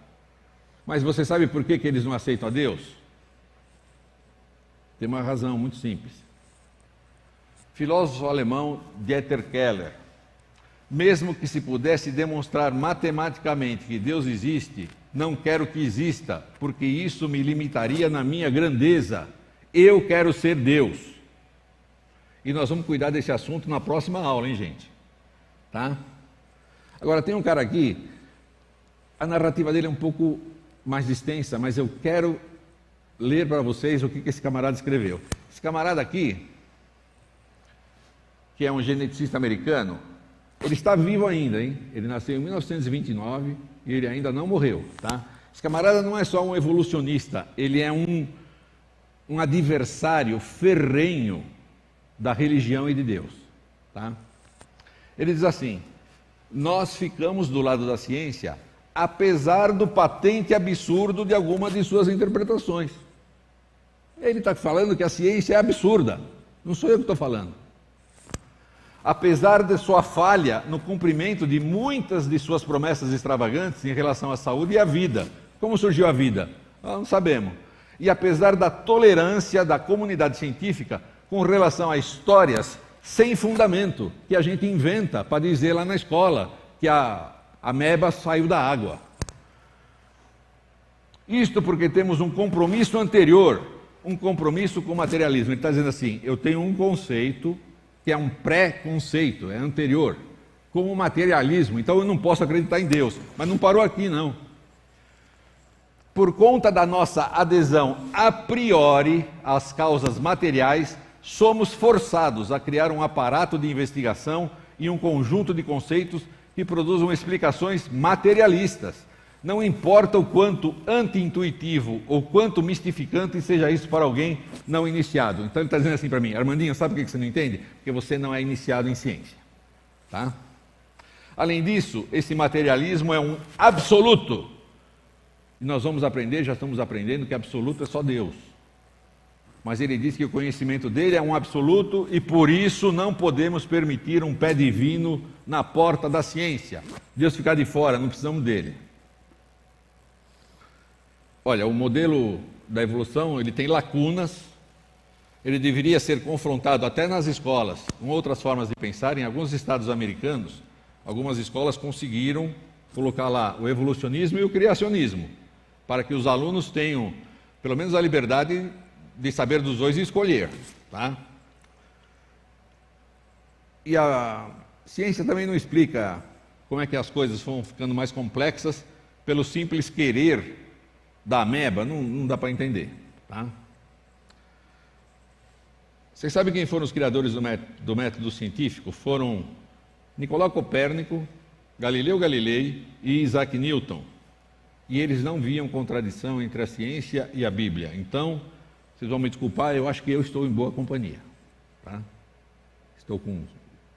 Mas você sabe por que eles não aceitam a Deus? Tem uma razão muito simples. Filósofo alemão Dieter Keller, mesmo que se pudesse demonstrar matematicamente que Deus existe, não quero que exista, porque isso me limitaria na minha grandeza. Eu quero ser Deus. E nós vamos cuidar desse assunto na próxima aula, hein, gente? Tá? Agora, tem um cara aqui, a narrativa dele é um pouco mais extensa, mas eu quero ler para vocês o que esse camarada escreveu. Esse camarada aqui, que é um geneticista americano, ele está vivo ainda, hein? Ele nasceu em 1929 e ele ainda não morreu, tá? Esse camarada não é só um evolucionista, ele é um adversário ferrenho da religião e de Deus, tá? Ele diz assim: nós ficamos do lado da ciência, apesar do patente absurdo de alguma de suas interpretações. Ele está falando que a ciência é absurda, não sou eu que estou falando. Apesar de sua falha no cumprimento de muitas de suas promessas extravagantes em relação à saúde e à vida. Como surgiu a vida? Não sabemos. E apesar da tolerância da comunidade científica com relação a histórias sem fundamento, que a gente inventa para dizer lá na escola que a ameba saiu da água. Isto porque temos um compromisso anterior, um compromisso com o materialismo. Ele está dizendo assim, eu tenho um conceito que é um pré-conceito, é anterior, como o materialismo, então eu não posso acreditar em Deus. Mas não parou aqui, não. Por conta da nossa adesão a priori às causas materiais, somos forçados a criar um aparato de investigação e um conjunto de conceitos que produzam explicações materialistas. Não importa o quanto anti-intuitivo ou quanto mistificante seja isso para alguém não iniciado. Então ele está dizendo assim para mim, Armandinho, sabe por que você não entende? Porque você não é iniciado em ciência. Tá? Além disso, esse materialismo é um absoluto. E nós vamos aprender, já estamos aprendendo, que absoluto é só Deus. Mas ele diz que o conhecimento dele é um absoluto e por isso não podemos permitir um pé divino na porta da ciência. Deus ficar de fora, não precisamos dele. Olha, o modelo da evolução, ele tem lacunas, ele deveria ser confrontado até nas escolas, com outras formas de pensar. Em alguns estados americanos, algumas escolas conseguiram colocar lá o evolucionismo e o criacionismo, para que os alunos tenham, pelo menos, a liberdade de saber dos dois e escolher. Tá? E a ciência também não explica como é que as coisas vão ficando mais complexas pelo simples querer da ameba, não dá para entender. Tá? Vocês sabem quem foram os criadores do método científico? Foram Nicolau Copérnico, Galileu Galilei e Isaac Newton. E eles não viam contradição entre a ciência e a Bíblia. Então, vocês vão me desculpar, eu acho que eu estou em boa companhia. Tá? Estou com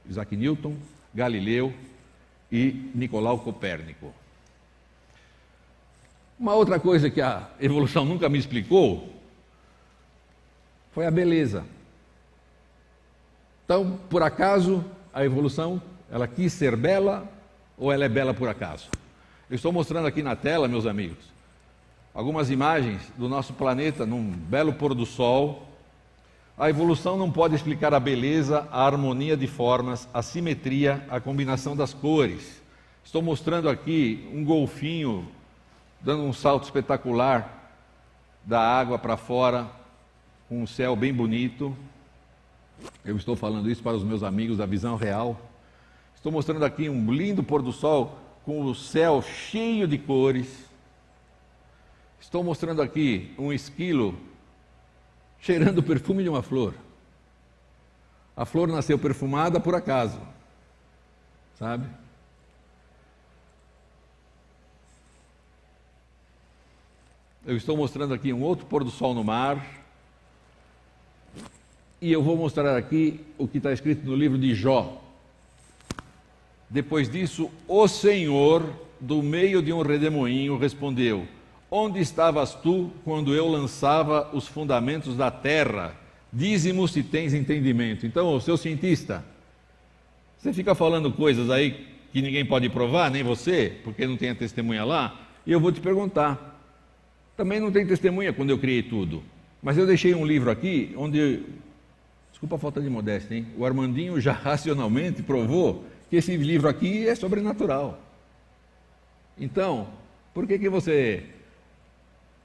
Isaac Newton, Galileu e Nicolau Copérnico. Uma outra coisa que a evolução nunca me explicou foi a beleza. Então, por acaso, a evolução, ela quis ser bela ou ela é bela por acaso? Eu estou mostrando aqui na tela, meus amigos, algumas imagens do nosso planeta num belo pôr do sol. A evolução não pode explicar a beleza, a harmonia de formas, a simetria, a combinação das cores. Estou mostrando aqui um golfinho dando um salto espetacular da água para fora, com um céu bem bonito. Eu estou falando isso para os meus amigos da Visão Real. Estou mostrando aqui um lindo pôr do sol com o céu cheio de cores. Estou mostrando aqui um esquilo cheirando o perfume de uma flor. A flor nasceu perfumada por acaso, sabe? Eu estou mostrando aqui um outro pôr do sol no mar. E eu vou mostrar aqui o que está escrito no livro de Jó. Depois disso, o Senhor, do meio de um redemoinho, respondeu: onde estavas tu quando eu lançava os fundamentos da terra? Dize-mo se tens entendimento. Então, seu cientista, você fica falando coisas aí que ninguém pode provar, nem você, porque não tem a testemunha lá, e eu vou te perguntar. Também não tem testemunha quando eu criei tudo, mas eu deixei um livro aqui onde, desculpa a falta de modéstia, hein? O Armandinho já racionalmente provou que esse livro aqui é sobrenatural. Então, por que você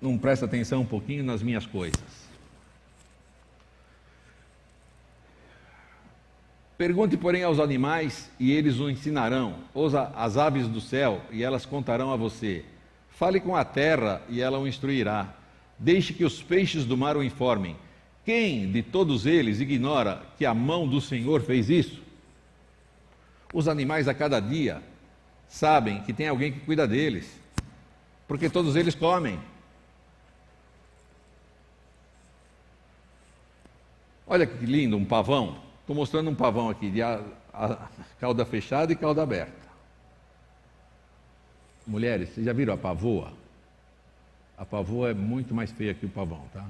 não presta atenção um pouquinho nas minhas coisas? Pergunte, porém, aos animais, e eles o ensinarão, às aves do céu, e elas contarão a você. Fale com a terra, e ela o instruirá. Deixe que os peixes do mar o informem. Quem de todos eles ignora que a mão do Senhor fez isso? Os animais a cada dia sabem que tem alguém que cuida deles, porque todos eles comem. Olha que lindo, um pavão. Estou mostrando um pavão aqui, de cauda fechada e cauda aberta. Mulheres, vocês já viram a pavoa? A pavoa é muito mais feia que o pavão, tá?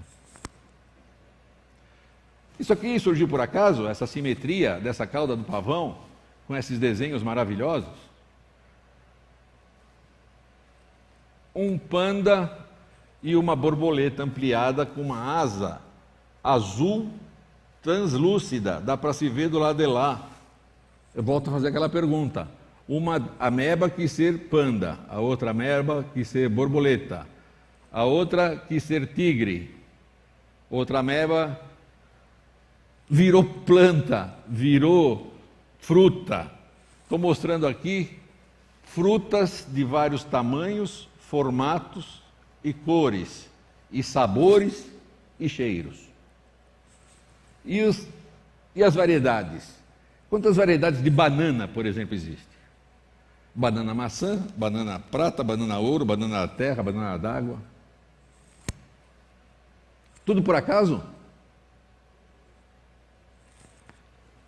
Isso aqui surgiu por acaso, essa simetria dessa cauda do pavão, com esses desenhos maravilhosos? Um panda e uma borboleta ampliada com uma asa azul translúcida, dá para se ver do lado de lá. Eu volto a fazer aquela pergunta. Uma ameba quis ser panda, a outra ameba quis ser borboleta, a outra quis ser tigre, outra ameba virou planta, virou fruta. Estou mostrando aqui frutas de vários tamanhos, formatos e cores, e sabores e cheiros. E as variedades? Quantas variedades de banana, por exemplo, existem? Banana maçã, banana prata, banana ouro, banana da terra, banana d'água. Tudo por acaso?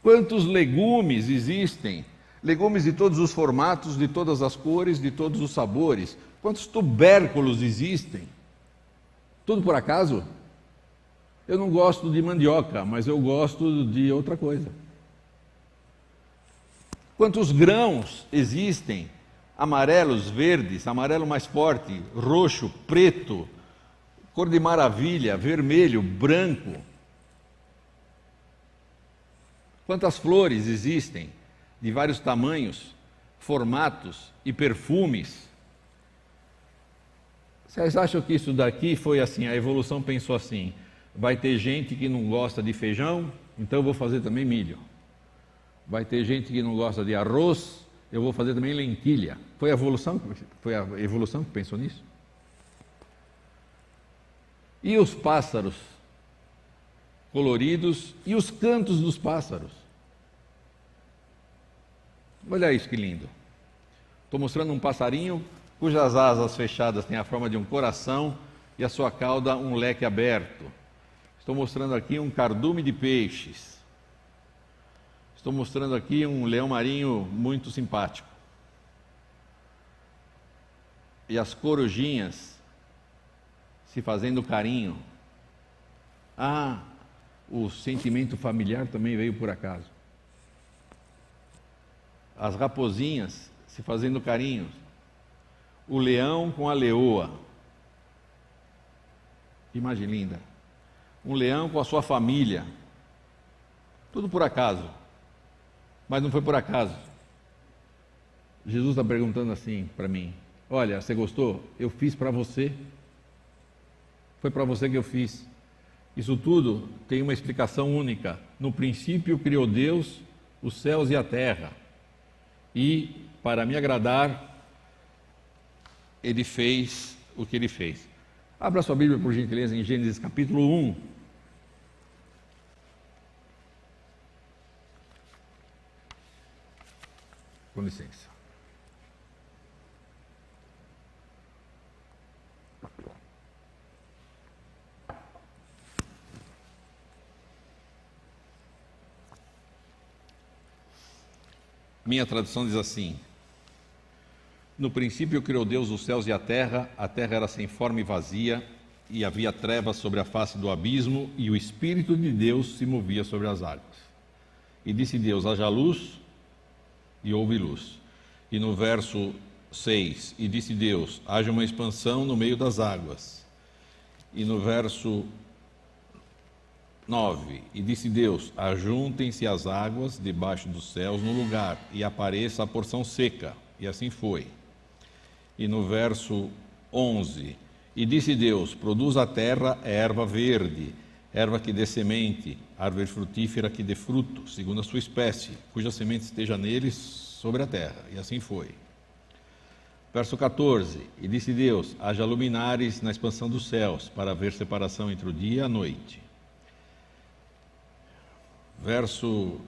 Quantos legumes existem? Legumes de todos os formatos, de todas as cores, de todos os sabores. Quantos tubérculos existem? Tudo por acaso? Eu não gosto de mandioca, mas eu gosto de outra coisa. Quantos grãos existem? Amarelos, verdes, amarelo mais forte, roxo, preto, cor de maravilha, vermelho, branco. Quantas flores existem de vários tamanhos, formatos e perfumes? Vocês acham que isso daqui foi assim? A evolução pensou assim: vai ter gente que não gosta de feijão, então eu vou fazer também milho. Vai ter gente que não gosta de arroz, eu vou fazer também lentilha. Foi a evolução que pensou nisso? E os pássaros coloridos e os cantos dos pássaros? Olha isso que lindo. Estou mostrando um passarinho cujas asas fechadas têm a forma de um coração e a sua cauda um leque aberto. Estou mostrando aqui um cardume de peixes. Estou mostrando aqui um leão marinho muito simpático. E as corujinhas se fazendo carinho. Ah, o sentimento familiar também veio por acaso. As raposinhas se fazendo carinhos. O leão com a leoa. Que imagem linda. Um leão com a sua família. Tudo por acaso. Mas não foi por acaso. Jesus está perguntando assim para mim: olha, você gostou? Eu fiz para você. Foi para você que eu fiz. Isso tudo tem uma explicação única. No princípio criou Deus os céus e a terra. E, para me agradar, Ele fez o que Ele fez. Abra sua Bíblia, por gentileza, em Gênesis capítulo 1. Com licença. Minha tradução diz assim: no princípio criou Deus os céus e a terra era sem forma e vazia, e havia trevas sobre a face do abismo, e o Espírito de Deus se movia sobre as águas. E disse Deus: haja luz, e houve luz. E no verso 6, e disse Deus: haja uma expansão no meio das águas. E no verso 9, e disse Deus: ajuntem-se as águas debaixo dos céus no lugar, e apareça a porção seca. E assim foi. E no verso 11, e disse Deus: produz a terra erva verde, erva que dê semente, árvore frutífera que dê fruto, segundo a sua espécie, cuja semente esteja neles sobre a terra. E assim foi. Verso 14, e disse Deus: haja luminares na expansão dos céus, para haver separação entre o dia e a noite. Verso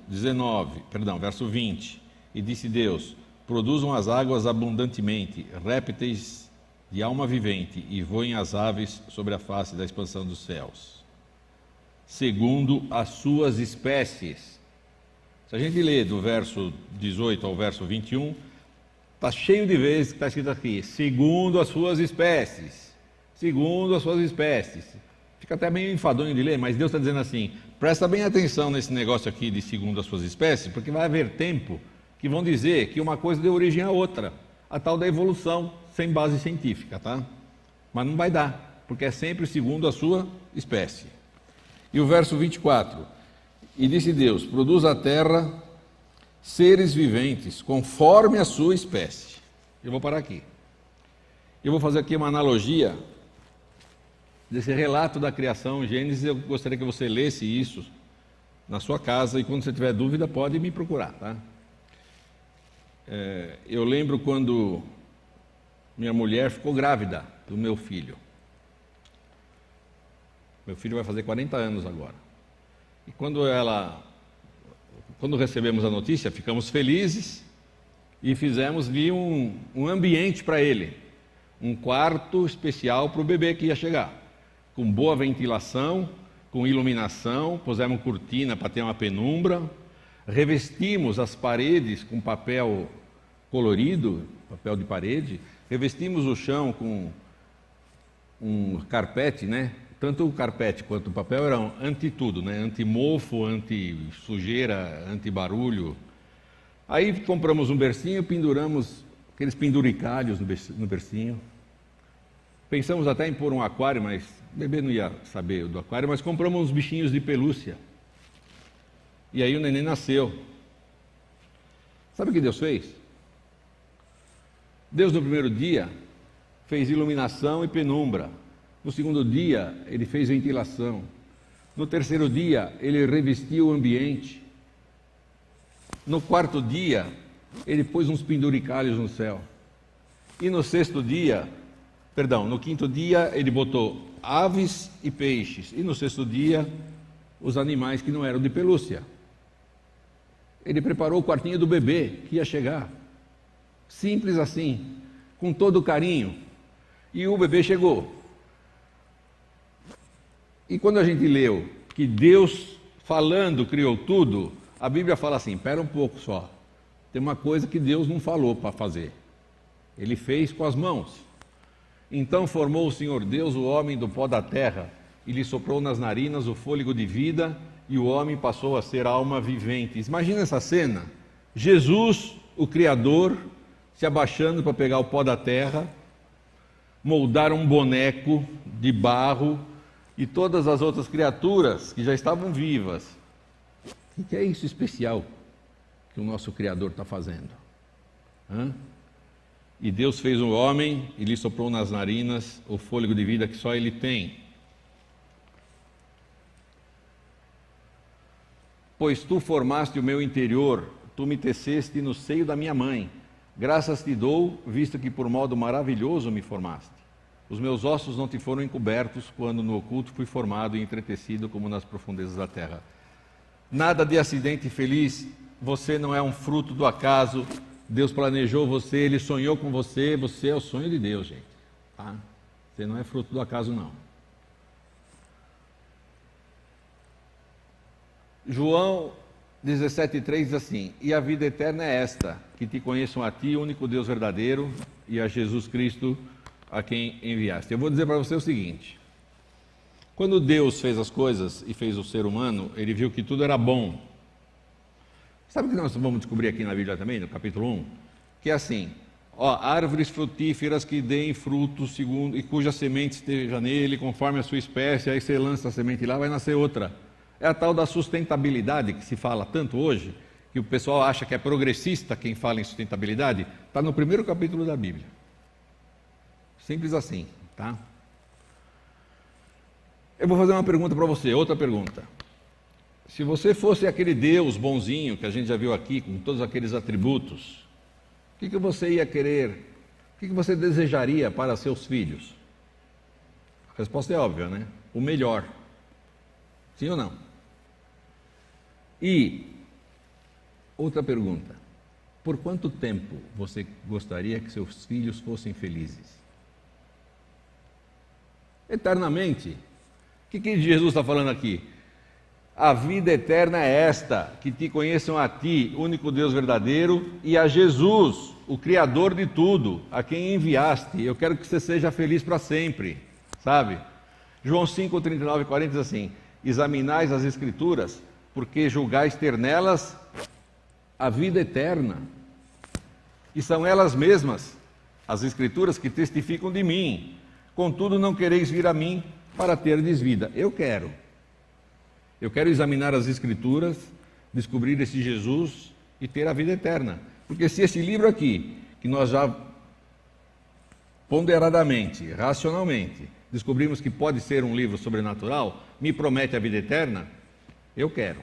20, e disse Deus: produzam as águas abundantemente, répteis de alma vivente, e voem as aves sobre a face da expansão dos céus, segundo as suas espécies. Se a gente lê do verso 18 ao verso 21, está cheio de vezes que está escrito aqui: segundo as suas espécies, segundo as suas espécies. Fica até meio enfadonho de ler, mas Deus está dizendo assim: presta bem atenção nesse negócio aqui de segundo as suas espécies, porque vai haver tempo que vão dizer que uma coisa deu origem à outra, a tal da evolução sem base científica, tá? Mas não vai dar, porque é sempre segundo a sua espécie. E o verso 24, e disse Deus: produz a terra seres viventes, conforme a sua espécie. Eu vou parar aqui. Eu vou fazer aqui uma analogia desse relato da criação, Gênesis. Eu gostaria que você lesse isso na sua casa, e quando você tiver dúvida pode me procurar, tá? Eu lembro quando minha mulher ficou grávida do meu filho. Meu filho vai fazer 40 anos agora. E quando recebemos a notícia, ficamos felizes e fizemos ali um ambiente para ele, um quarto especial para o bebê que ia chegar, com boa ventilação, com iluminação, pusemos cortina para ter uma penumbra, revestimos as paredes com papel colorido, papel de parede, revestimos o chão com um carpete, né? Tanto o carpete quanto o papel eram anti-tudo, né? Anti-mofo, anti-sujeira, anti-barulho. Aí compramos um bercinho, penduramos aqueles penduricalhos no bercinho. Pensamos até em pôr um aquário, mas o bebê não ia saber do aquário, mas compramos uns bichinhos de pelúcia. E aí o neném nasceu. Sabe o que Deus fez? Deus no primeiro dia fez iluminação e penumbra. No segundo dia, Ele fez ventilação. No terceiro dia, Ele revestiu o ambiente. No quarto dia, Ele pôs uns penduricalhos no céu. E no quinto dia, Ele botou aves e peixes. E no sexto dia, os animais que não eram de pelúcia. Ele preparou o quartinho do bebê que ia chegar. Simples assim, com todo carinho. E o bebê chegou. E quando a gente leu que Deus falando criou tudo, a Bíblia fala assim: espera um pouco só, tem uma coisa que Deus não falou para fazer, Ele fez com as mãos. Então formou o Senhor Deus o homem do pó da terra, e lhe soprou nas narinas o fôlego de vida, e o homem passou a ser alma vivente. Imagina essa cena: Jesus, o Criador, se abaixando para pegar o pó da terra, moldar um boneco de barro e todas as outras criaturas que já estavam vivas. O que é isso especial que o nosso Criador está fazendo? E Deus fez o homem e lhe soprou nas narinas o fôlego de vida que só ele tem. Pois tu formaste o meu interior, tu me teceste no seio da minha mãe. Graças te dou, visto que por modo maravilhoso me formaste. Os meus ossos não te foram encobertos, quando no oculto fui formado e entretecido como nas profundezas da terra. Nada de acidente feliz, você não é um fruto do acaso, Deus planejou você, Ele sonhou com você, você é o sonho de Deus, gente. Tá? Você não é fruto do acaso, não. João 17,3 diz assim: e a vida eterna é esta, que te conheçam a ti, o único Deus verdadeiro, e a Jesus Cristo, a quem enviaste. Eu vou dizer para você o seguinte: quando Deus fez as coisas e fez o ser humano, Ele viu que tudo era bom. Sabe o que nós vamos descobrir aqui na Bíblia também, no capítulo 1? Que é assim: árvores frutíferas que deem frutos segundo, e cuja semente esteja nele, conforme a sua espécie, aí você lança a semente lá, vai nascer outra. É a tal da sustentabilidade que se fala tanto hoje, que o pessoal acha que é progressista quem fala em sustentabilidade. Está no primeiro capítulo da Bíblia. Simples assim, tá? Eu vou fazer uma pergunta para você, outra pergunta. Se você fosse aquele Deus bonzinho que a gente já viu aqui, com todos aqueles atributos, o que você ia querer, o que você desejaria para seus filhos? A resposta é óbvia, né? O melhor. Sim ou não? E outra pergunta: por quanto tempo você gostaria que seus filhos fossem felizes? Eternamente. O que Jesus está falando aqui? A vida eterna é esta, que te conheçam a ti, único Deus verdadeiro, e a Jesus, o Criador de tudo, a quem enviaste. Eu quero que você seja feliz para sempre, sabe? João 5, 39 e 40 diz assim: examinais as Escrituras, porque julgais ter nelas a vida eterna. E são elas mesmas, as Escrituras, que testificam de mim. Contudo, não quereis vir a mim para terdes vida. Eu quero examinar as Escrituras, descobrir esse Jesus e ter a vida eterna. Porque se esse livro aqui, que nós já ponderadamente, racionalmente, descobrimos que pode ser um livro sobrenatural, me promete a vida eterna, eu quero.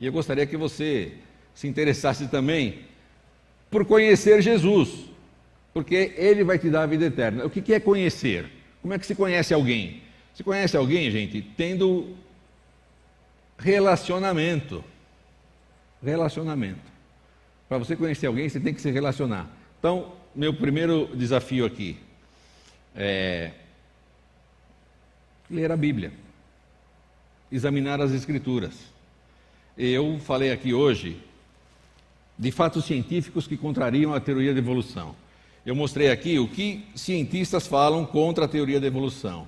E eu gostaria que você se interessasse também por conhecer Jesus, porque Ele vai te dar a vida eterna. O que é conhecer? Como é que se conhece alguém? Se conhece alguém, gente, tendo relacionamento. Para você conhecer alguém, você tem que se relacionar. Então, meu primeiro desafio aqui é ler a Bíblia, examinar as Escrituras. Eu falei aqui hoje de fatos científicos que contrariam a teoria da evolução. Eu mostrei aqui o que cientistas falam contra a teoria da evolução.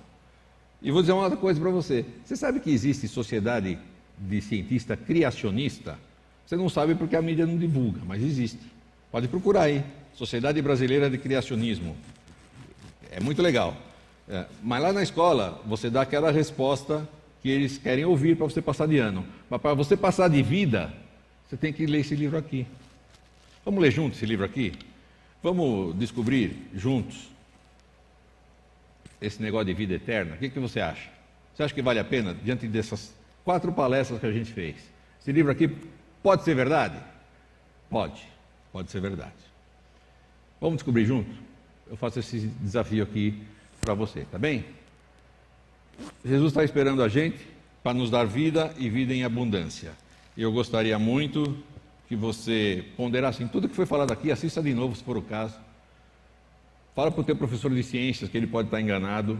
E vou dizer uma outra coisa para você. Você sabe que existe sociedade de cientista criacionista? Você não sabe porque a mídia não divulga, mas existe. Pode procurar aí. Sociedade Brasileira de Criacionismo. É muito legal. Mas lá na escola, você dá aquela resposta que eles querem ouvir para você passar de ano. Mas para você passar de vida, você tem que ler esse livro aqui. Vamos ler juntos esse livro aqui? Vamos descobrir juntos esse negócio de vida eterna? O que você acha? Você acha que vale a pena, diante dessas 4 palestras que a gente fez? Esse livro aqui pode ser verdade? Pode ser verdade. Vamos descobrir juntos? Eu faço esse desafio aqui para você, tá bem? Jesus está esperando a gente para nos dar vida e vida em abundância. Eu gostaria muito que você ponderasse em tudo que foi falado aqui, assista de novo se for o caso. Fala para o teu professor de ciências que ele pode estar enganado.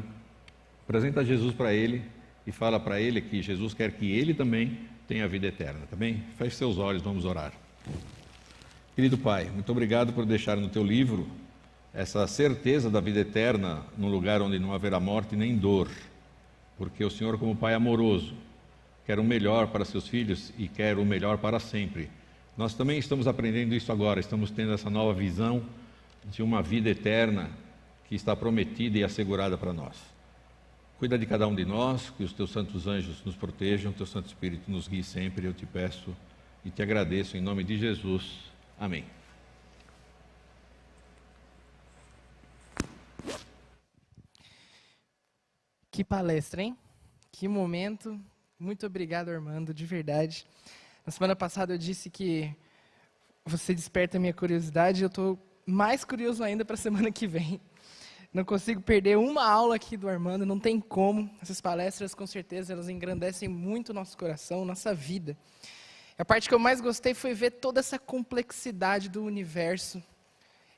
Apresenta Jesus para ele e fala para ele que Jesus quer que ele também tenha vida eterna, tá bem? Feche seus olhos, vamos orar. Querido Pai, muito obrigado por deixar no teu livro essa certeza da vida eterna num lugar onde não haverá morte nem dor, porque o Senhor, como Pai amoroso, quer o melhor para seus filhos e quer o melhor para sempre. Nós também estamos aprendendo isso agora, estamos tendo essa nova visão de uma vida eterna que está prometida e assegurada para nós. Cuida de cada um de nós, que os teus santos anjos nos protejam, o teu Santo Espírito nos guie sempre, eu te peço e te agradeço em nome de Jesus. Amém. Que palestra, hein? Que momento. Muito obrigado, Armando, de verdade. Na semana passada eu disse que você desperta a minha curiosidade e eu estou mais curioso ainda para a semana que vem. Não consigo perder uma aula aqui do Armando, não tem como. Essas palestras, com certeza, elas engrandecem muito o nosso coração, nossa vida. A parte que eu mais gostei foi ver toda essa complexidade do universo.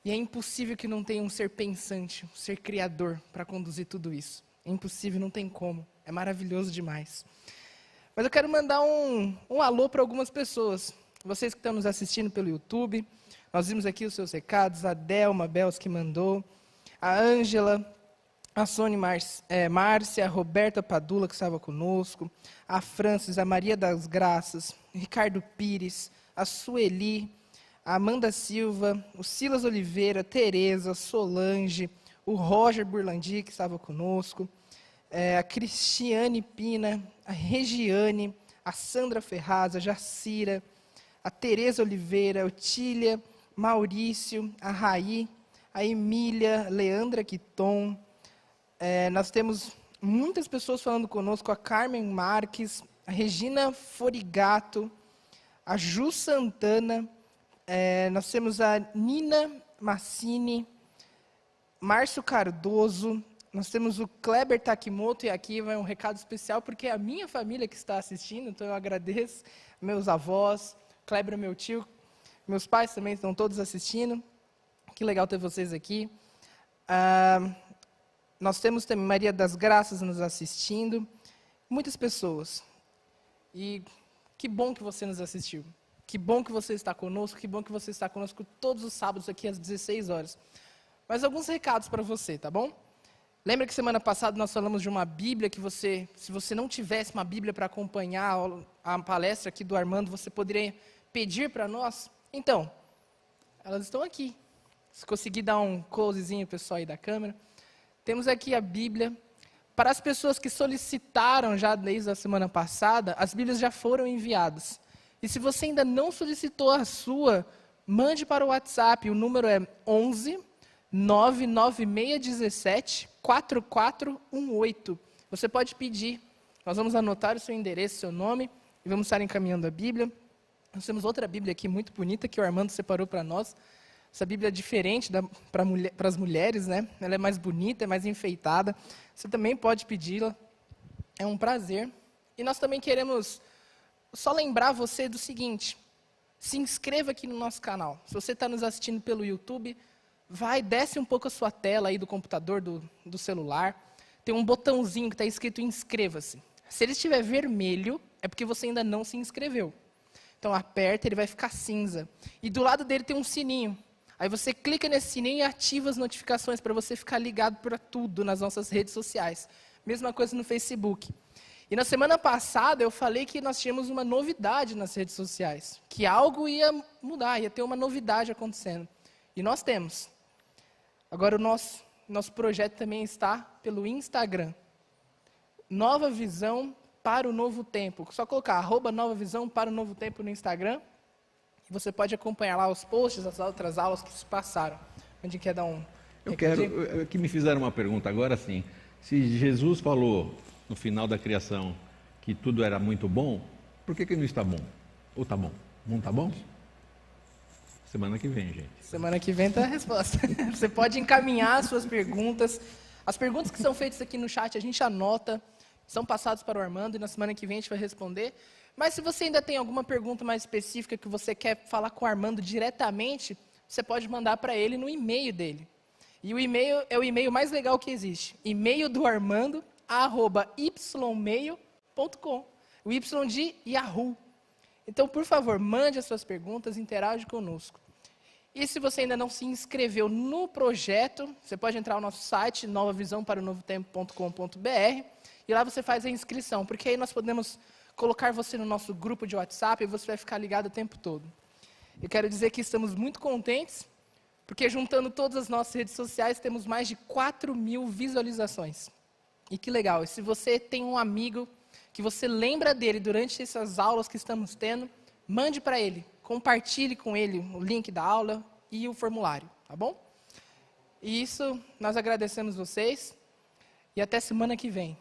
E é impossível que não tenha um ser pensante, um ser criador para conduzir tudo isso. É impossível, não tem como. É maravilhoso demais. Mas eu quero mandar um alô para algumas pessoas. Vocês que estão nos assistindo pelo YouTube, nós vimos aqui os seus recados, a Delma Bels que mandou, a Ângela, a Sônia Márcia, a Roberta Padula, que estava conosco, a Francis, a Maria das Graças, Ricardo Pires, a Sueli, a Amanda Silva, o Silas Oliveira, a Tereza, Solange, o Roger Burlandi, que estava conosco, a Cristiane Pina, a Regiane, a Sandra Ferraz, a Jacira, a Tereza Oliveira, a Otília, Maurício, a Raí, a Emília, Leandra Quiton. Nós temos muitas pessoas falando conosco, a Carmen Marques, a Regina Forigato, a Ju Santana, nós temos a Nina Massini, Márcio Cardoso, nós temos o Kleber Takimoto, e aqui vai um recado especial, porque é a minha família que está assistindo, então eu agradeço, meus avós, Kleber é meu tio, meus pais também estão todos assistindo, que legal ter vocês aqui. Nós temos também Maria das Graças nos assistindo, muitas pessoas, e que bom que você nos assistiu, que bom que você está conosco, que bom que você está conosco todos os sábados aqui às 16 horas. Mas alguns recados para você, tá bom? Lembra que semana passada nós falamos de uma Bíblia que você, se você não tivesse uma Bíblia para acompanhar a palestra aqui do Armando, você poderia pedir para nós? Então, elas estão aqui. Se conseguir dar um closezinho, pessoal, aí da câmera. Temos aqui a Bíblia. Para as pessoas que solicitaram já desde a semana passada, as Bíblias já foram enviadas. E se você ainda não solicitou a sua, mande para o WhatsApp. O número é 11 99617 4418. Você pode pedir. Nós vamos anotar o seu endereço, seu nome, e vamos estar encaminhando a Bíblia. Nós temos outra Bíblia aqui muito bonita que o Armando separou para nós. Essa Bíblia é diferente para as mulheres, né? Ela é mais bonita, é mais enfeitada. Você também pode pedi-la. É um prazer. E nós também queremos só lembrar você do seguinte: se inscreva aqui no nosso canal. Se você está nos assistindo pelo YouTube, desce um pouco a sua tela aí do computador, do celular. Tem um botãozinho que está escrito inscreva-se. Se ele estiver vermelho, é porque você ainda não se inscreveu. Então aperta, ele vai ficar cinza. E do lado dele tem um sininho. Aí você clica nesse sininho e ativa as notificações para você ficar ligado para tudo nas nossas redes sociais. Mesma coisa no Facebook. E na semana passada eu falei que nós tínhamos uma novidade nas redes sociais. Que algo ia mudar, ia ter uma novidade acontecendo. E nós temos. Agora o nosso projeto também está pelo Instagram. Nova Visão para o Novo Tempo. Só colocar @Nova Visão para o Novo Tempo no Instagram. E você pode acompanhar lá os posts, as outras aulas que se passaram. A gente quer dar um... Que me fizeram uma pergunta agora, sim. Se Jesus falou no final da criação que tudo era muito bom, por que não está bom? Ou está bom? Não está bom? Semana que vem, gente. Semana que vem está a resposta. Você pode encaminhar as suas perguntas. As perguntas que são feitas aqui no chat, a gente anota, são passadas para o Armando, e na semana que vem a gente vai responder. Mas se você ainda tem alguma pergunta mais específica que você quer falar com o Armando diretamente, você pode mandar para ele no e-mail dele. E o e-mail é o e-mail mais legal que existe. E-mail do Armando, @ymail.com. O Y de Yahoo. Então, por favor, mande as suas perguntas, interaja conosco. E se você ainda não se inscreveu no projeto, você pode entrar no nosso site, novavisãoparonovotempo.com.br, e lá você faz a inscrição, porque aí nós podemos colocar você no nosso grupo de WhatsApp e você vai ficar ligado o tempo todo. Eu quero dizer que estamos muito contentes, porque juntando todas as nossas redes sociais, temos mais de 4.000 visualizações. E que legal, e se você tem um amigo que você lembra dele durante essas aulas que estamos tendo, mande para ele, compartilhe com ele o link da aula e o formulário, tá bom? E isso, nós agradecemos vocês e até semana que vem.